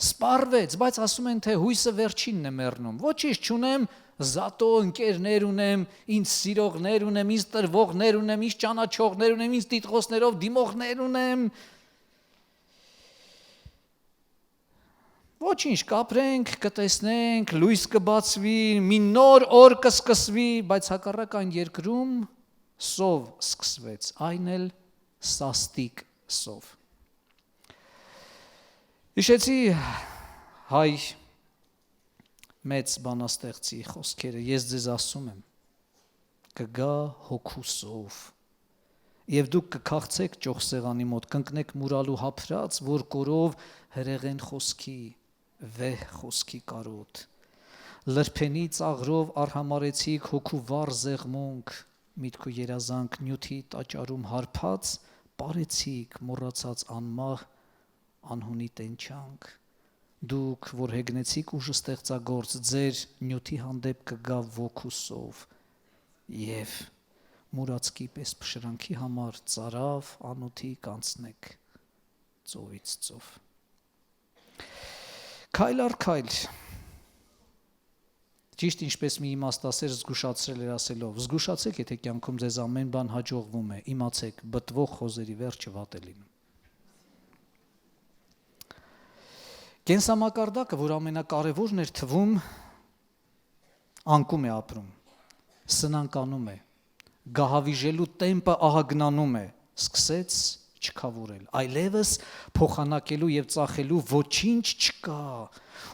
Սպառվեց, բայց ասում են, թե հույսը վերջինն է մեռնում։ Ոչինչ չունեմ, զատո ընկերներ ունեմ, ինձ սիրողներ ունեմ, ինձ տրվողներ ունեմ, ինձ ճանաչողներ ունեմ, ինձ տիտղոսներով դիմողներ ունեմ։ Ոչինչ, կապրենք, կտեսնենք, լույս կբացվի, մի նոր օր կսկսվի, բայց հակառակ այն երկրում սով սկսվեց, այն էլ սաստիկ սով։ Հիշեցի հայ մեծ բանաստեղծի խոսքերը, ես ձեզ ասում եմ, կգա հոգու սով, և դուք կքաղցեք ճոխսեղանի մոտ, կընկնեք մուրալու հափրած, որ կորով հրեղեն խոսքի, վեհ խոսքի կարոտ, լրփենի ծաղրով արհամարեցիք հոգու վառ զեղմունք, միտք ու երազանք նյութի տաճարում հարբած, պարեցիք մոռացած անմահ անհունի տենչանք, դուք, որ հեգնեցիք ուժը ստեղծագործ, ձեր նյութի հանդեպ կգա ոգու սով, և մուրացքի պես փշրանքի համար ծարավ անոթի կանցնեք ծովից ծով։ Քայլ առ քայլ, ճիշտ ինչպես մի իմաստասեր զգուշացրել էր ասելով, զգուշացեք, եթե կյանքում ձեզ ամեն բան հաջողվում է, իմացեք, բտվող խոզերի վերջը վատ է լինում։ Կենսամակարդակը, որ ամենակարևորն էր թվում, անկում է ապրում, սնանկանում է, գահավիժելու տեմպը ահագնանում է, սկսեց չքավորել, այլևս փոխանակելու և ծախելու ոչինչ չկա,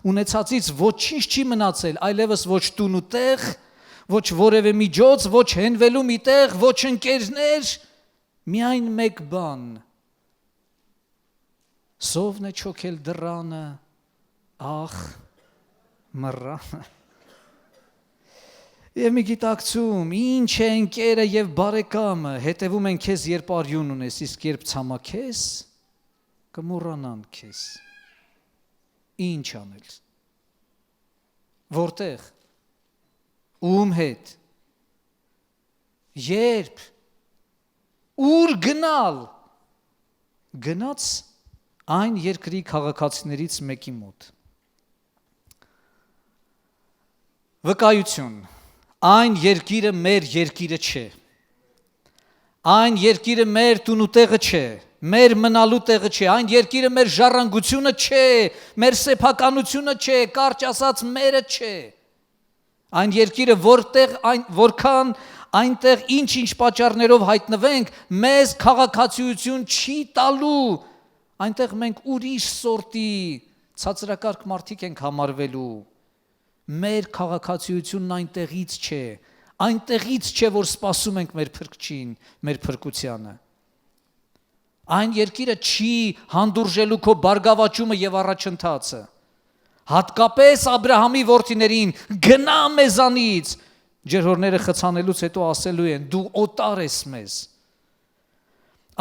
ունեցածից ոչինչ չի մնացել, այլևս ոչ տուն ու տեղ, ոչ որևէ միջոց, ոչ հենվելու մի տեղ, ոչ ընկերներ, միայն մեկ բան, սովն է չոքել դռանը, ախ, մռանը, և մի գիտակցում, ինչ է ընկերը և բարեկամը, հետևում են քեզ, երբ արյուն ունես, իսկ երբ ցամաքես, կմոռանան քեզ, ինչ անել, որտեղ, ում հետ, երբ, ուր գնալ, գնաց այն երկրի քաղաքացիներից մեկի մոտ, վկայություն, այն երկիրը մեր երկիրը չէ, այն երկիրը մեր տունուտեղը չէ, մեր մնալու տեղը չէ, այն երկիրը մեր ժառանգությունը չէ, մեր սեփականությունը չէ, կարճ ասած մերը չէ, այն երկիրը որքան այնտեղ ինչ-ինչ պատճառներով հայտնվենք, մեզ քաղաքացիություն չի տալու, այնտեղ մենք ուրիշ սորտի ցածրակարգ մարդիկ ենք համարվելու, մեր քաղաքացիությունն այնտեղից չէ, որ սպասում ենք մեր փրկչին, մեր փրկությանը, այն երկիրը չի հանդուրժելու քո բարգավաճումը և առաջընթացը, հատկապես Աբրահամի որդիներին, գնա մեզանից, ջրհորները խցանելուց հետո ասելու են, դու օտար ես մեզ,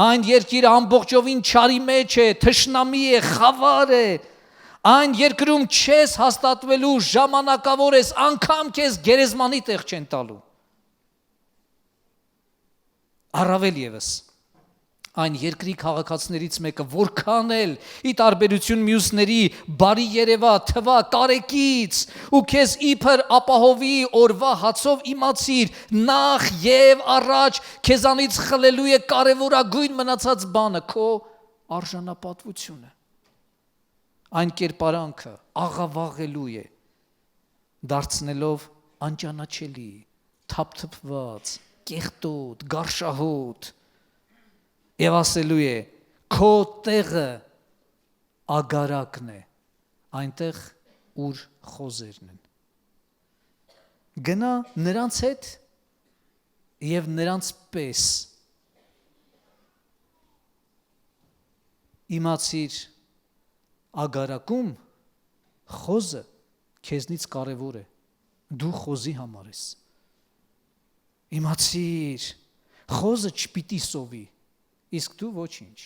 այն երկիրը ամբողջովին չարի մեջ է, թշնամի է, խավար է, այն երկրում չես հաստատվելու, ժամանակավոր ես, անգամ քեզ գերեզմանի տեղ չեն տալու, առավել ևս, այն երկրի քաղաքացիներից մեկը, որքան էլ ի տարբերություն մյուսների բարի երևա, թվա, կարեկից ու քեզ իբր ապահովի օրվա հացով իմացիր, նախ և առաջ քեզանից խլելու է կարևորագույն մնացած բանը, քո արժանապատվությունը, այն կերպարանքը աղավաղելու է, դարձնելով անճանաչելի, թափթփված, կեղտոտ, գարշահոտ, և ասելու է, քո տեղը ագարակն է, այնտեղ, ուր խոզերն են, գնա նրանց հետ և նրանց պես, իմացիր, ագարակում խոզը քեզնից կարևոր է, դու խոզի համար ես, իմացիր, խոզը չպիտի սովի, իսկ դու ոչինչ,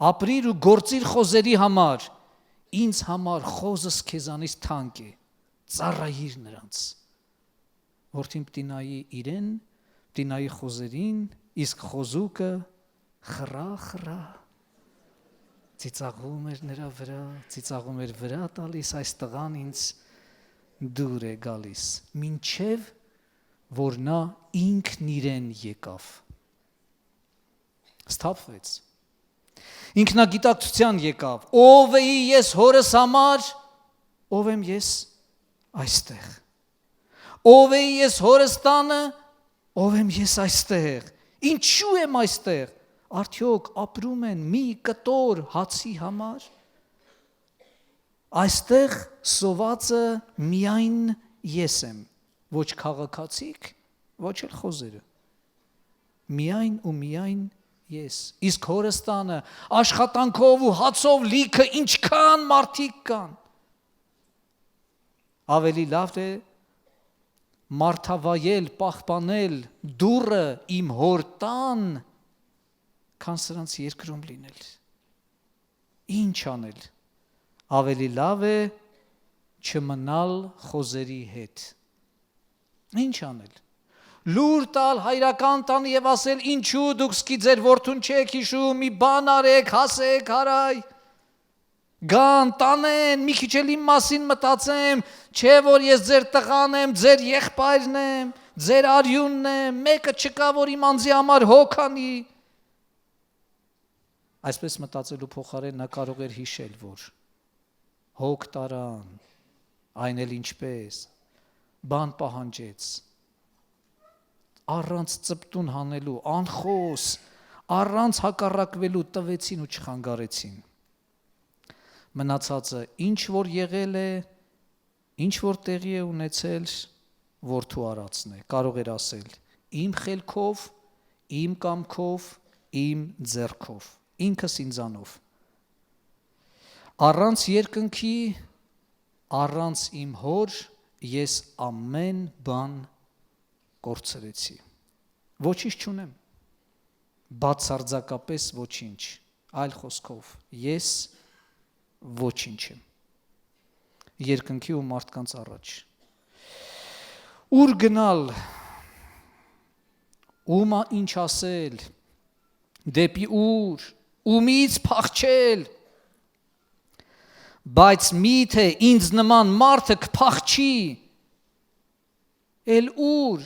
ապրիր ու գործիր խոզերի համար, ինձ համար խոզս քեզանից թանկ է, ծառայիր նրանց, որդին պիտի նայի իրեն, պիտի նայի խոզերին, իսկ խոզուկը խռա, ծիծաղում էր նրա վրա, ծիծաղում էր վրա տալիս, այս տղան ինձ դուր է գալիս, մինչև որ նա ինքն իրեն եկավ, սթափվեց, Ինքնագիտակցության եկավ, ով էի ես հորս համար, ով եմ ես այստեղ, ով էի ես հորս տանը, ով եմ ես այստեղ, ինչու եմ այստեղ, արդյոք ապրում են մի կտոր հացի համար, այստեղ սովածը միայն ես եմ, ոչ քաղաքացիք, ոչ էլ խոզերը, միայն ու միայն ես, իսկ հորս տանը աշխատանքով ու հացով լիքը ինչքան մարդիկ կան, ավելի լավ է մարդավայել, պահպանել դուռը իմ հոր տան, քան սրանց երկրում լինել, ինչ անել, ավելի լավ է չմնալ խոզերի հետ, ինչ անել, լուր տալ հայրական տան և ասել ինչու դուք սկի ձեր որդուն չեք հիշում, մի բան արեք, հասեք, հարայ, գան, տանեն, մի քիչ էլ իմ մասին մտածեմ, չէ որ ես ձեր տղան եմ, ձեր եղբայրն եմ, ձեր արյունն եմ, մեկը չկա, որ իմ անձի համար հոգ անի, այսպես մտածելու փոխարեն նա կարող էր հիշել, որ հոգ տարան, այն էլ ինչպես, բան պահանջեց, առանց ծպտուն հանելու, անխոս, առանց հակառակվելու տվեցին ու չխանգարեցին, մնացածը ինչ որ եղել է, ինչ որ տեղի է ունեցել, որդու արածն է, կարող էր ասել, իմ խելքով, իմ կամքով, իմ ձեռքով, ինքս ինձանով, առանց երկնքի, առանց իմ հոր, ես ամեն բան կորցրեցի, ոչինչ չունեմ, բացարձակապես ոչինչ, այլ խոսքով, ես ոչինչ եմ, երկնքի ու մարդկանց առաջ, ուր գնալ, ում ինչ ասել, դեպի ուր, ումից փախչել, բայց միթե ինձ նման մարդը կփախչի, էլ ուր,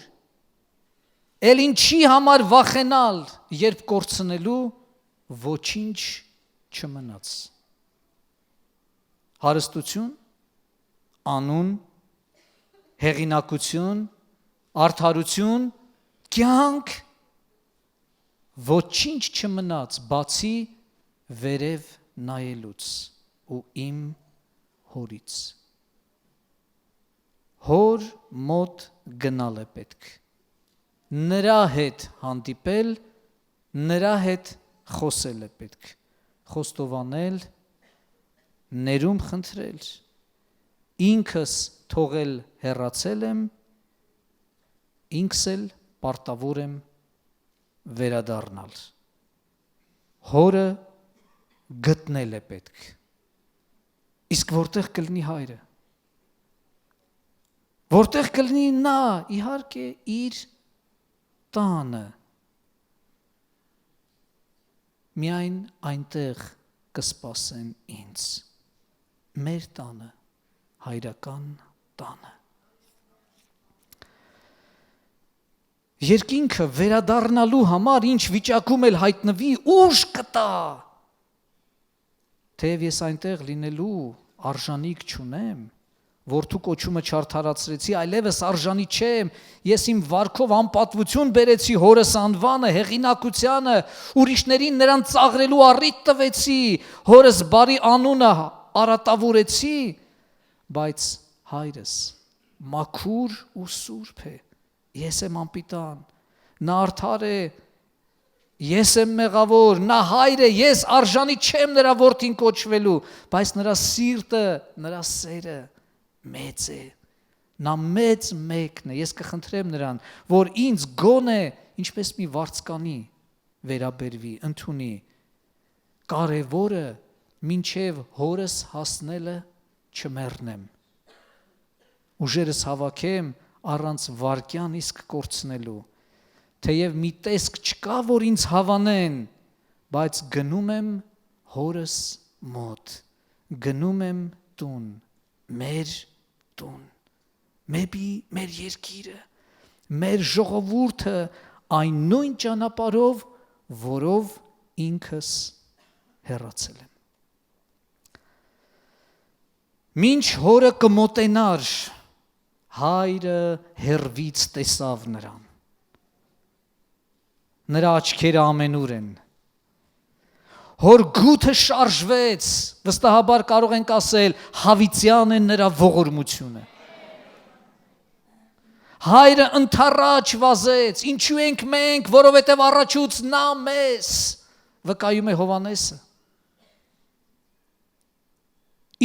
էլ ինչի համար վախենալ, երբ կորցնելու ոչինչ չմնաց, հարստություն, անուն, հեղինակություն, արդարություն, կյանք, ոչինչ չմնաց, բացի վերև նայելուց ու իմ հորից, հոր մոտ գնալ է պետք, նրա հետ հանդիպել, նրա հետ խոսել է պետք, խոստովանել, ներում խնդրել, ինքս թողել հեռացել եմ, ինքս էլ պարտավոր եմ վերադառնալ, հորը գտնել է պետք, իսկ որտեղ կլինի հայրը, որտեղ կլինի նա, իհարկե իր տանը, միայն այնտեղ կսպասեն ինձ, մեր տանը, հայրական տանը, երկինքը վերադառնալու համար ինչ վիճակում էլ հայտնվի, ուժ կտա, թեև ես այնտեղ լինելու արժանիք չունեմ, որդու կոչումը չարդարացրեցի, այլևս արժանի չեմ, ես իմ վարքով անպատվություն բերեցի հորս անվանը, հեղինակությանը, ուրիշներին նրան ծաղրելու առիթ տվեցի, հորս բարի անունը արատավորեցի, բայց հայրս մաքուր ու սուրբ է, ես եմ անպիտան, նա արդար է, ես եմ մեղավոր, նա հայր է, ես արժանի չեմ նրա որդին կոչվելու, բայց նրա սիրտը, նրա սերը մեծ է, նա մեծ մեկն է, ես կխնդրեմ նրան, որ ինձ գոնե, ինչպես մի վարձկանի վերաբերվի, ընդունի, կարևորը մինչև հորս հասնելը չմեռնեմ, ուժերս հավաքեմ առանց վարկյան իսկ կորցնելու, թեև մի տեսք չկա, որ ինձ հավանեն, բայց գնում եմ հորս մոտ, գնում եմ տուն, մեր տուն, մեր երկիրը, մեր ժողովուրդը այն նույն ճանապարհով, որով ինքս հեռացել եմ։ Մինչ հորը կմոտենար, հայրը հեռվից տեսավ նրան։ Նրա աչքերը ամենուր են։ Հոր գութը շարժվեց, վստահաբար կարող ենք ասել, հավիտյան է նրա ողորմությունը։ Հայրը ընդառաջ վազեց, ինչու ենք մենք, որովհետև առաջուց նա մեզ, վկայում է Հովհաննեսը։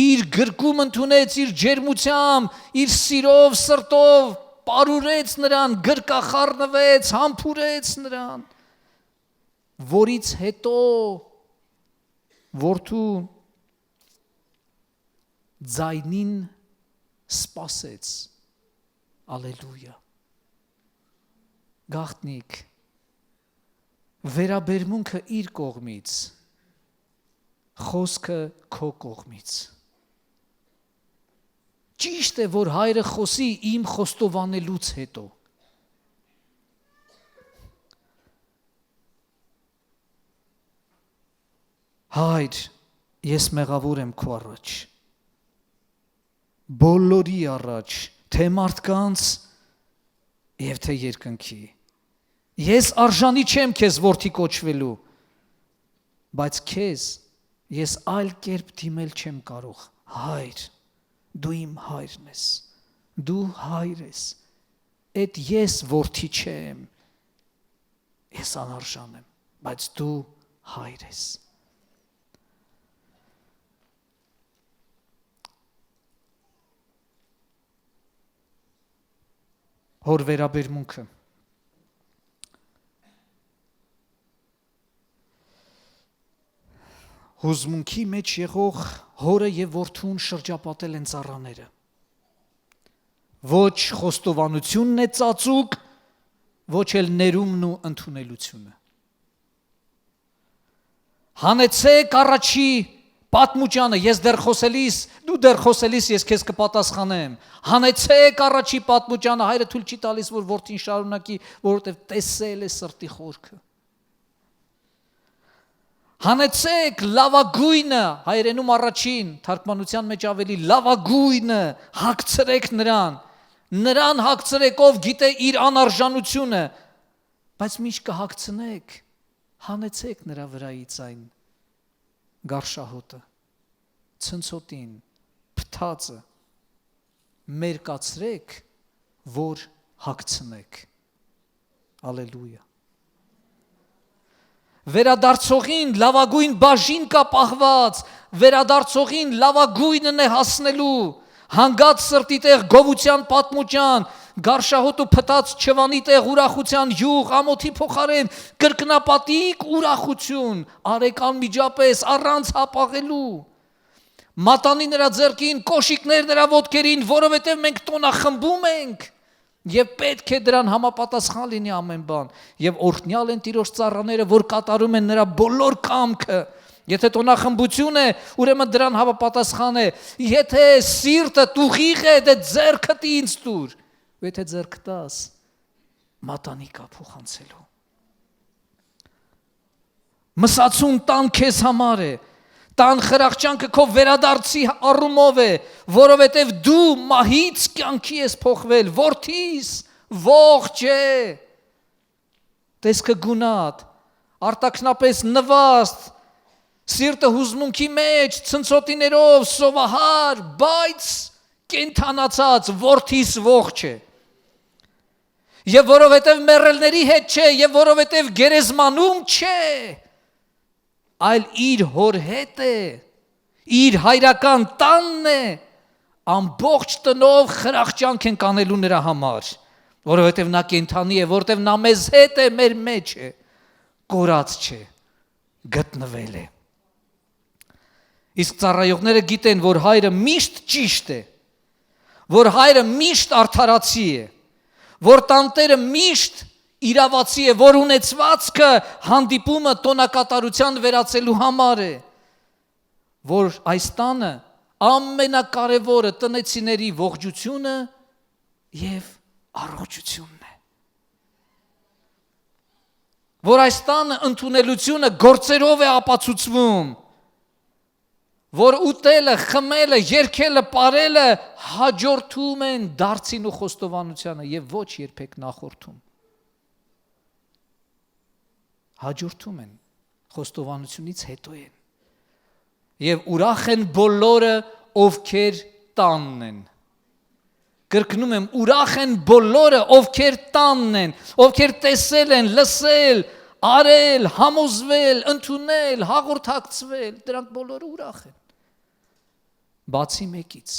Իր գրկում ընդունեց, իր ջերմությամբ, իր սիրով, սրտով, պարուրեց նրան, գրկախառնվեց, համբուրեց նրան, որից հետո որդուն ձայնին սպասեց, ալելույա, գաղտնիք, վերաբերմունքը իր կողմից, խոսքը քո կողմից։ Ճիշտ է, որ հայրը խոսի իմ խոստովանելուց հետո։ Հայր, ես մեղավոր եմ քո առաջ, բոլորի առաջ, թե մարդկանց և թե երկնքի։ Ես արժանի չեմ քեզ որդի կոչվելու, բայց քեզ ես այլ կերպ դիմել չեմ կարող, հայր, դու իմ հայրն ես, դու հայր ես, էդ ես որդի չեմ, ես անարժան եմ, բայց դու հայր ես։ Հոր վերաբերմունքը։ Հուզմունքի մեջ եղող հորը և որդուն շրջապատել են ծառաները։ Ոչ խոստովանությունն է ծածուկ, ոչ էլ ներումն ու ընդունելությունը։ Հանեցեք առաջի պատմուճանը, ես դեռ խոսելիս, դու դեռ խոսելիս ես քեզ կպատասխանեմ։ Հանեցեք առաջի պատմուճանը, հայրը թույլ չի տալիս, որ որդին շարունակի, որովհետև տեսել է սրտի խորքը։ Հանեցեք լավագույնը, հայերենում առաջին, թարգմանության մեջ ավելի լավագույնը, հագցրեք նրան հագցրեք, ով գիտե իր անարժանությունը, բայց միշտ կհագցնեք, հանեցեք նրա վրայից այն գարշահոտը, ցնցոտին, փթածը, մերկացրեք, որ հագցնեք։ Ալելույա։ Վերադարձողին լավագույն բաժին կա պահված, վերադարձողին լավագույնն է հասնելու, հանգած սրտի տեղ գովության պատմուճան, գարշահոտ ու փտած չվանի տեղ ուրախության յուղ, ամոթի փոխարեն կրկնապատիկ ուրախություն, արեք անմիջապես առանց հապաղելու։ Մատանի նրա ձեռքին, կոշիկներ նրա ոտքերին, որովհետև մենք տոնախմբում ենք և պետք է դրան համապատասխան լինի ամեն բան, և օրհնյալ են Տիրոջ ծառաները, որ կատարում են նրա բոլոր կամքը։ Եթե տոնախմբություն է, ուրեմն դրան համապատասխան է, եթե սիրտը ուղիղ է, դե ձեռքդ ինձ տուր, ու եթե ձեռք տաս, մատանի կա փոխանցելու։ Մսացուն տան քեզ համար է, տան խրախճանքը քո վերադարձի առումով է, որովհետև դու մահից կյանքի ես փոխվել, որդիս, ողջ է, տեսքը գունատ, արտաքնապես նվաստ, սիրտը հուզմունքի մեջ, ցնցոտիներով, սովահար, բայց կենթանացած, որդիս ողջ է։ Եվ որովհետև մեռելների հետ չէ, և որովհետև գերեզմանում չէ, այլ իր հոր հետ է, իր հայրական տանն է, ամբողջ տնով խրախճանք ենք անելու նրա համար, որովհետև նա կենթանի է, որովհետև նա մեզ հետ է, մեր մեջ է, կորած չէ, գտնվել է։ Իսկ ծառայողները գիտեն, որ հայրը միշտ ճիշտ է, որ հայրը միշտ արդարացի է, որ տանտերը միշտ իրավացի է, որ ունեցվածքը հանդիպումը տոնակատարության վերածելու համար է, որ այս տանը ամենակարևորը տնեցիների ողջությունը և առողջությունն է, որ այս տանը ընդունելությունը գործերով է ապացուցվում, որ ուտելը, խմելը, երգելը, պարելը հաջորդում են դարձին ու խոստովանությանը եւ ոչ երբեք նախորդում։ Հաջորդում են, խոստովանությունից հետո են։ Եվ ուրախ են բոլորը, ովքեր տանն են։ Կրկնում եմ, ուրախ են բոլորը, ովքեր տանն են, ովքեր տեսել են, լսել, արել, համոզվել, ընդունել, հաղորդակցվել, դրանք բոլորը ուրախ են։ Բացի մեկից։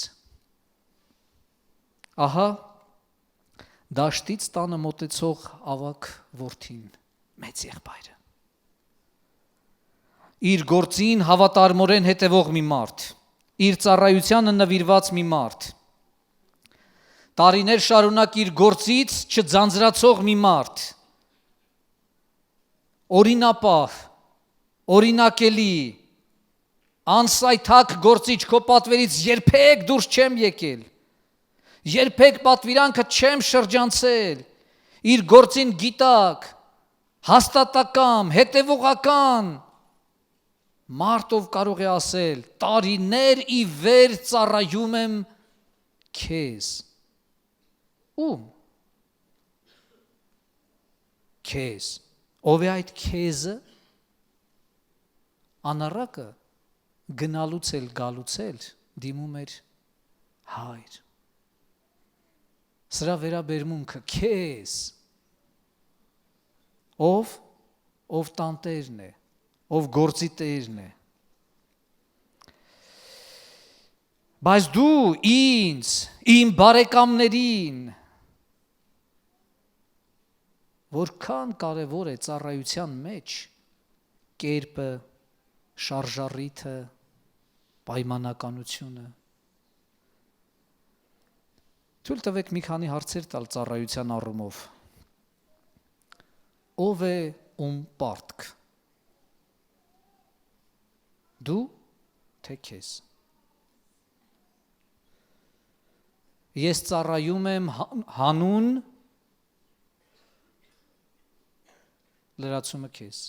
Ահա դաշտից տանը մոտեցող ավակ որդին, մեծ եղբայրը։ Իր գործին հավատարմորեն հետևող մի մարդ, իր ծառայությանը նվիրված մի մարդ, տարիներ շարունակ իր գործից չձանձրացող մի մարդ, օրինապահ, օրինակելի, անսայթակ գործիչ, քո պատվերից երբեք դուրս չեմ եկել, երբեք պատվիրանքը չեմ շրջանցել, իր գործին գիտակ, հաստատակամ, հետևողական, մարդով կարող է ասել, տարիներ ի վեր ծառայում եմ քեզ։ Ում? Քեզ։ Ով է այդ քեզը? Անառակը գնալուց էլ գալուց էլ դիմում էր հայր։ Սրա վերաբերմունքը քեզ։ Ով տանտերն է, ով գործի տերն է։ Բայց դու ինձ, իմ բարեկամներին, որքան կարևոր է ծառայության մեջ կերպը, շարժառիթը, պայմանականությունը։ Թույլ տվեք մի քանի հարցեր տալ ծառայության առումով։ Ով է ում պարտք։ Դու, թե քեզ։ Ես ծառայում եմ հանուն լրացումը քեզ։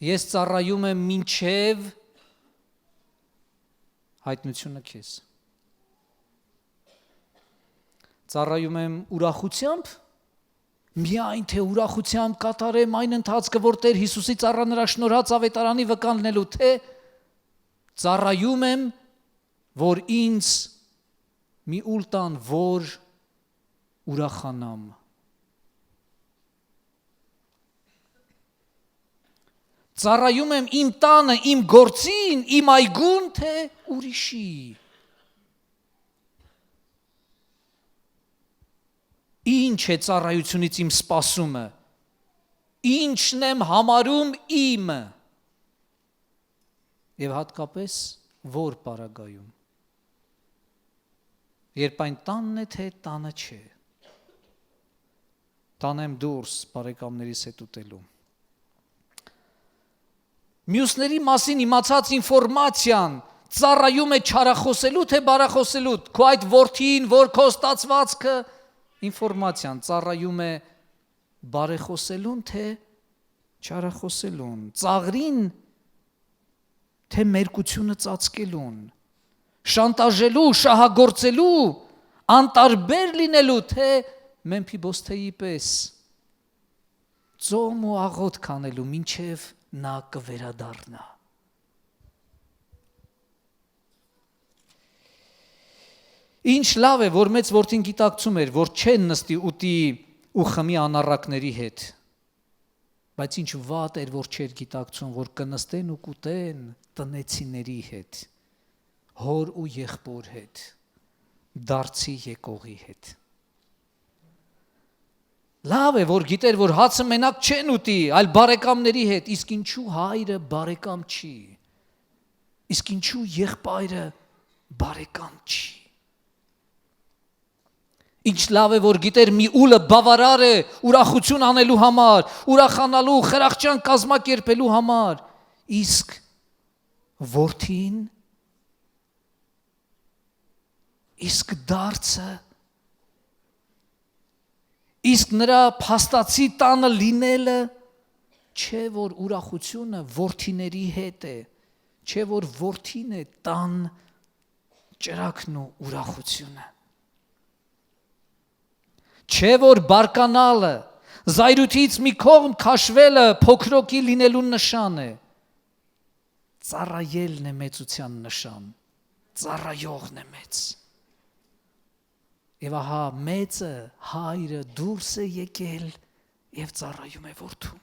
Ես ծառայում եմ մինչև հայտնությունը քեզ։ Ծառայում եմ ուրախությամբ, միայն թե ուրախությամբ կատարեմ այն ընթացքը, որ Տեր Հիսուսի ծառա նրա շնորհած ավետարանի վկան լինելու, թե ծառայում եմ, որ ինձ մի ուլ տան, որ ուրախանամ։ Ծառայում եմ իմ տանը, իմ գործին, իմ այգուն, թե ուրիշի։ Ինչ է ծառայությունից իմ սպասումը, ինչն եմ համարում իմը և հատկապես որ պարագայում, երբ այն տանն է, թե տանը չէ, տանեմ դուրս բարեկամներիս հետ ուտելու։ Մյուսների մասին իմացած ինֆորմացիան ծառայում է չարախոսելու, թե բարախոսելու, քո այդ որդին, որ քո ստացվածքը ինֆորմացիան ծառայում է բարեխոսելուն, թե չարախոսելուն, ծաղրին, թե մերկությունը ծածկելուն, շանտաժելու, շահագործելու, անտարբեր լինելու, թե Մեմփիբոսթեի պես ծոմ ու աղոտ կանելու, մինչև նա կվերադառնա։ Ինչ լավ է, որ մեծ որդին գիտակցում էր, որ չեն նստի ուտի ու խմի անառակների հետ, բայց ինչ վատ էր, որ չէր գիտակցում, որ կնստեն ու կուտեն տնեցիների հետ, հոր ու եղբոր հետ, դարձի եկողի հետ։ Լավ է, որ գիտեր, որ հացը մենակ չեն ուտի, այլ բարեկամների հետ, իսկ ինչու հայրը բարեկամ չի, իսկ ինչու եղբայրը բարեկամ չի։ Ինչ լավ է, որ գիտեր մի ուլը բավարար է ուրախություն անելու համար, ուրախանալու, խրախճան կազմակերպելու համար, իսկ որդին, իսկ դարձը, իսկ նրա փաստացի տանը լինելը, չէ որ ուրախությունը որդիների հետ է, չէ որ որդին է տան ճրակն ու ուրախությունը, չէ որ բարկանալը, զայրույթից մի կողմ քաշվելը փոքրոկի լինելու նշան է, ծառայելն է մեծության նշան, ծառայողն է մեծ։ Եվ ահա մեծը հայրը դուրս է եկել եւ ծառայում է որդուն,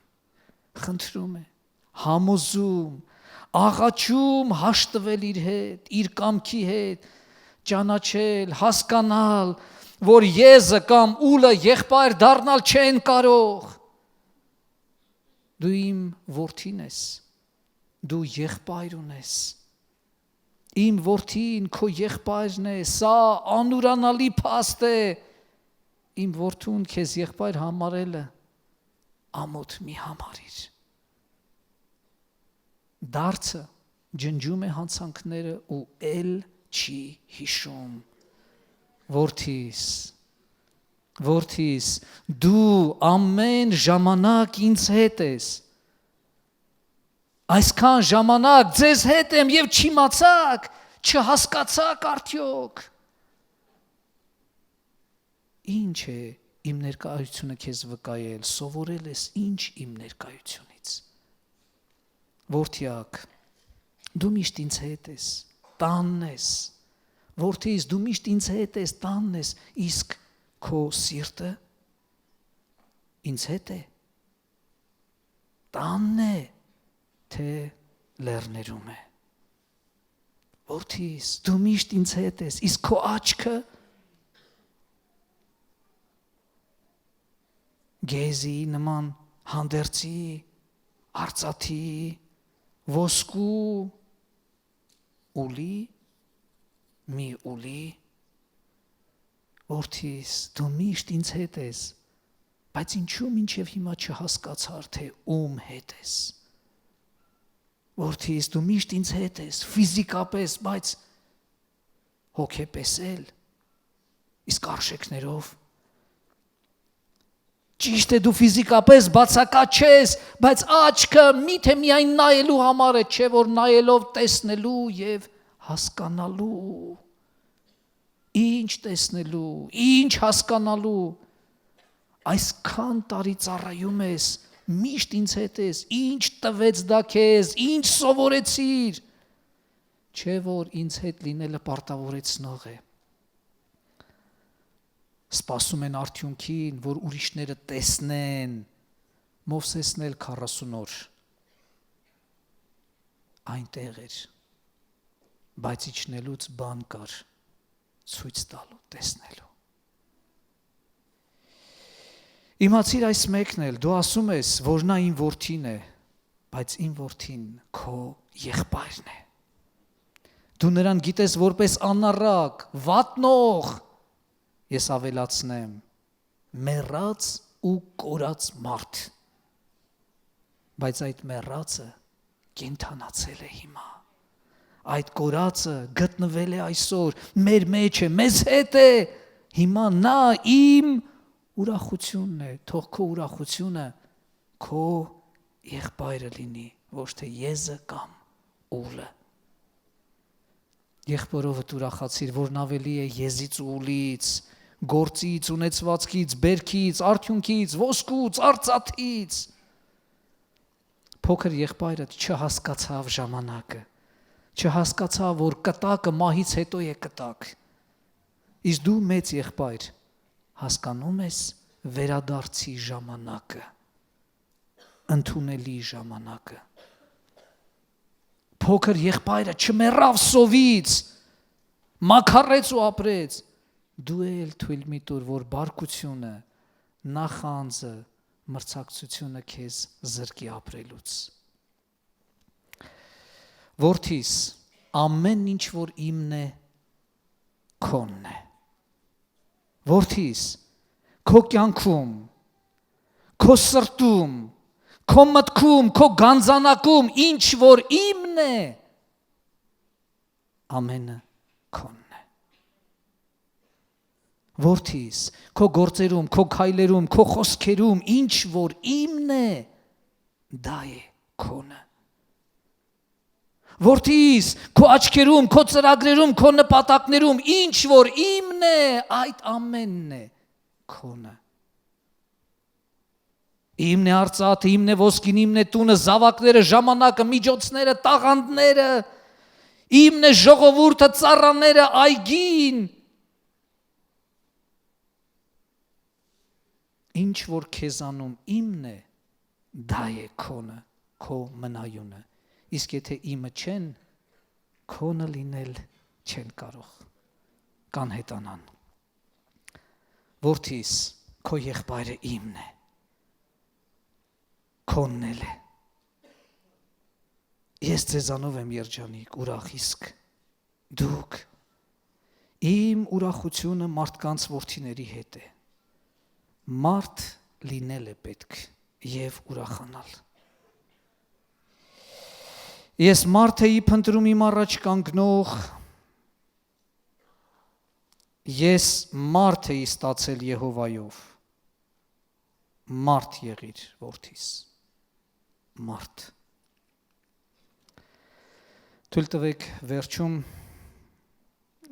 խնդրում է, համոզում, աղաչում հաշտվել իր հետ, իր կամքի հետ, ճանաչել, հասկանալ, որ եզը կամ ուլը եղբայր դառնալ չեն կարող։ Դու իմ որդին ես, դու եղբայր ունես, իմ որդին քո եղբայրն է, սա անուրանալի փաստ է, իմ որդուն քեզ եղբայր համարելը ամոթ մի համարիր։ Դարձը ջնջում է հանցանքները ու էլ չի հիշում։ Որդիս, դու ամեն ժամանակ ինձ հետ ես, այսքան ժամանակ ձեզ հետ եմ և չիմացաք, չհասկացաք արդյոք։ Ինչ է իմ ներկայությունը քեզ վկայել, սովորել ես ինչ իմ ներկայությունից։ Որդյակ, դու միշտ ինձ հետ ես, տանն ես, որդիս, դու միշտ ինձ հետ ես, տանն ես, իսկ քո սիրտը ինձ հետ է, տանն է, թե լեռներում է։ Որդիս, դու միշտ ինձ հետ ես, իսկ քո աչքը գեզի նման հանդերձի, արծաթի, ոսկու, ուլի, մի ուլի։ Որդիս, դու միշտ ինձ հետ ես, բայց ինչու մինչև հիմա չհասկացար, թե ում հետ ես։ Որդիս, դու միշտ ինձ հետ ես, ֆիզիկապես, բայց հոգեպես էլ, իսկ արժեքներով։ Ճիշտ է, դու ֆիզիկապես բացակա չես, բայց աչքը միթե միայն նայելու համար է, չէ որ նայելով տեսնելու և հասկանալու։ Ինչ տեսնելու, ինչ հասկանալու, այսքան տարի ծառայում ես, միշտ ինձ հետ ես, ինչ տվեց դա քեզ, ինչ սովորեցիր, չէ որ ինձ հետ լինելը պարտավորեցնող է։ Սպասում են արդյունքին, որ ուրիշները տեսնեն, Մովսեսն էլ 40 օր այնտեղ էր, բայց իջնելուց բան կար, ցույց տալու, տեսնելու։ Իմացիր այս մեկն էլ, դու ասում ես, որ նա իմ որդին է, բայց իմ որդին քո եղբայրն է։ Դու նրան գիտես որպես անառակ, վատնող, ես ավելացնեմ, մեռած ու կորած մարդ, բայց այդ մեռածը կենդանացել է հիմա, այդ կորածը գտնվել է այսօր, մեր մեջ է, մեզ հետ է, հիմա նա իմ ուրախությունն է, թող քո ուրախությունը քո եղբայրը լինի, ոչ թե եզը կամ ուլը։ Եղբորովդ ուրախացիր, որն ավելի է եզից ու ուլից, գործից, ունեցվածքից, բերքից, արդյունքից, ոսկուց, արծաթից։ Փոքր եղբայրդ չհասկացավ ժամանակը, չհասկացավ, որ կտակը մահից հետո է կտակ, իսկ դու մեծ եղբայր հասկանում ես վերադարձի ժամանակը, ընդունելի ժամանակը։ Փոքր եղբայրը չմեռավ սովից, մաքարեց ու ապրեց, դու էլ թույլ մի տուր, որ բարկությունը, նախանձը, մրցակցությունը քեզ զրկի ապրելուց։ Որդիս, ամեն ինչ որ իմն է, քոնն է։ Որդիս, քո կյանքում, քո սրտում, քո մտքում, քո գանձանակում, ինչ որ իմն է, ամենը քոնն է։ Որդիս, քո գործերում, քո քայլերում, քո խոսքերում, ինչ որ իմն է, դա է քոնը։ Որդիս, քո աչքերում, քո ծրագրերում, քո նպատակներում ինչ որ իմն է, այդ ամենն է քոնը։ Իմն է արծաթը, իմն է ոսկին, իմն է տունը, զավակները, ժամանակը, միջոցները, տաղանդները, իմն է ժողովուրդը, ծառաները, այգին։ Ինչ որ քեզանում իմն է, դա է քոնը, քո մնայունը։ Իսկ եթե իմը չեն, քոնը լինել չեն կարող, կանհետանան։ Որդիս, քո եղբայրը իմն է, քոնն էլ է։ Ես ձեզանով եմ երջանիկ, ուրախ, իսկ դուք, իմ ուրախությունը մարդկանց որդիների հետ է։ Մարդ լինել է պետք և ուրախանալ։ Ես մարդ էի փնտրում իմ առաջ կանգնող, ես մարդ էի ստացել Եհովայով։ Մարդ եղիր, որդիս, մարդ։ Թույլ տվեք վերջում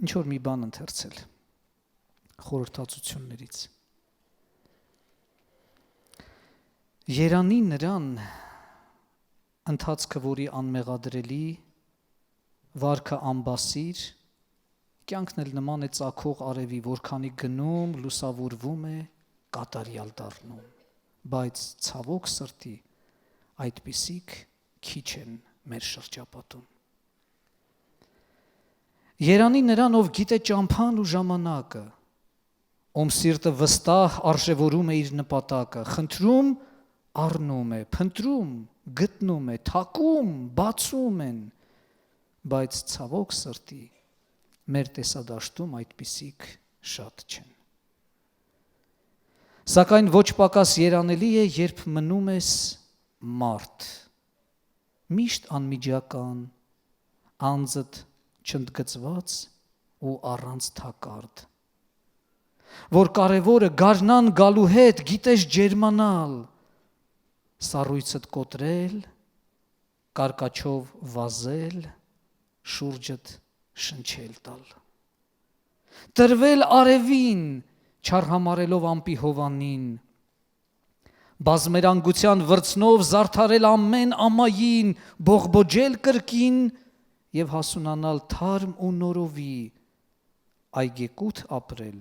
ինչ-որ մի բան ընթերցել խորհրդածություններից։ Երանի նրան ընթացքը, որի անմեղադրելի, վարքը անբասիր, կյանքն էլ նման է ծագող արևի, որքանի գնում, լուսավորվում է, կատարյալ դառնում, բայց ցավոք սրտի այդպիսիք քիչ են մեր շրջապատում։ Երանի նրան, ով գիտե ճամփան ու ժամանակը, ում սիրտը վստահ արժևորում է իր նպատակը, խնդրում առնում է, փնտրում, գտնում է, թակում, բացում են, բայց ցավոք սրտի մեր տեսադաշտում այդպիսիք շատ չեն։ Սակայն ոչ պակաս երանելի է, երբ մնում ես մարդ, միշտ անմիջական, անձդ չընդգծված ու առանց թակարդ, որ կարևորը գարնան գալու հետ գիտես ջերմանալ, սառույցդ կոտրել, կարկաչով վազել, շուրջդ շնչել տալ, տրվել արևին, չարհամարելով ամպի հովանին, բազմերանգության վրձնով զարդարել ամեն ամային, բողբոջել կրկին և հասունանալ թարմ ու նորովի, այգեկութ ապրել,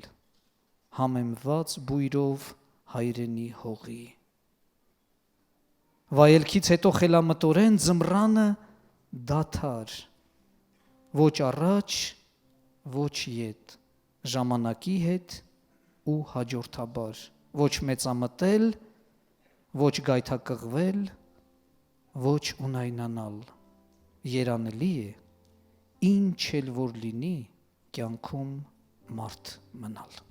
համեմված բույրով հայրենի հողի։ Վայելքից հետո խելամտորեն ձմռանը դադար, ոչ առաջ, ոչ ետ, ժամանակի հետ ու հաջորդաբար, ոչ մեծամտել, ոչ գայթակղվել, ոչ ունայնանալ, երանելի է, ինչ էլ որ լինի կյանքում մարդ մնալ։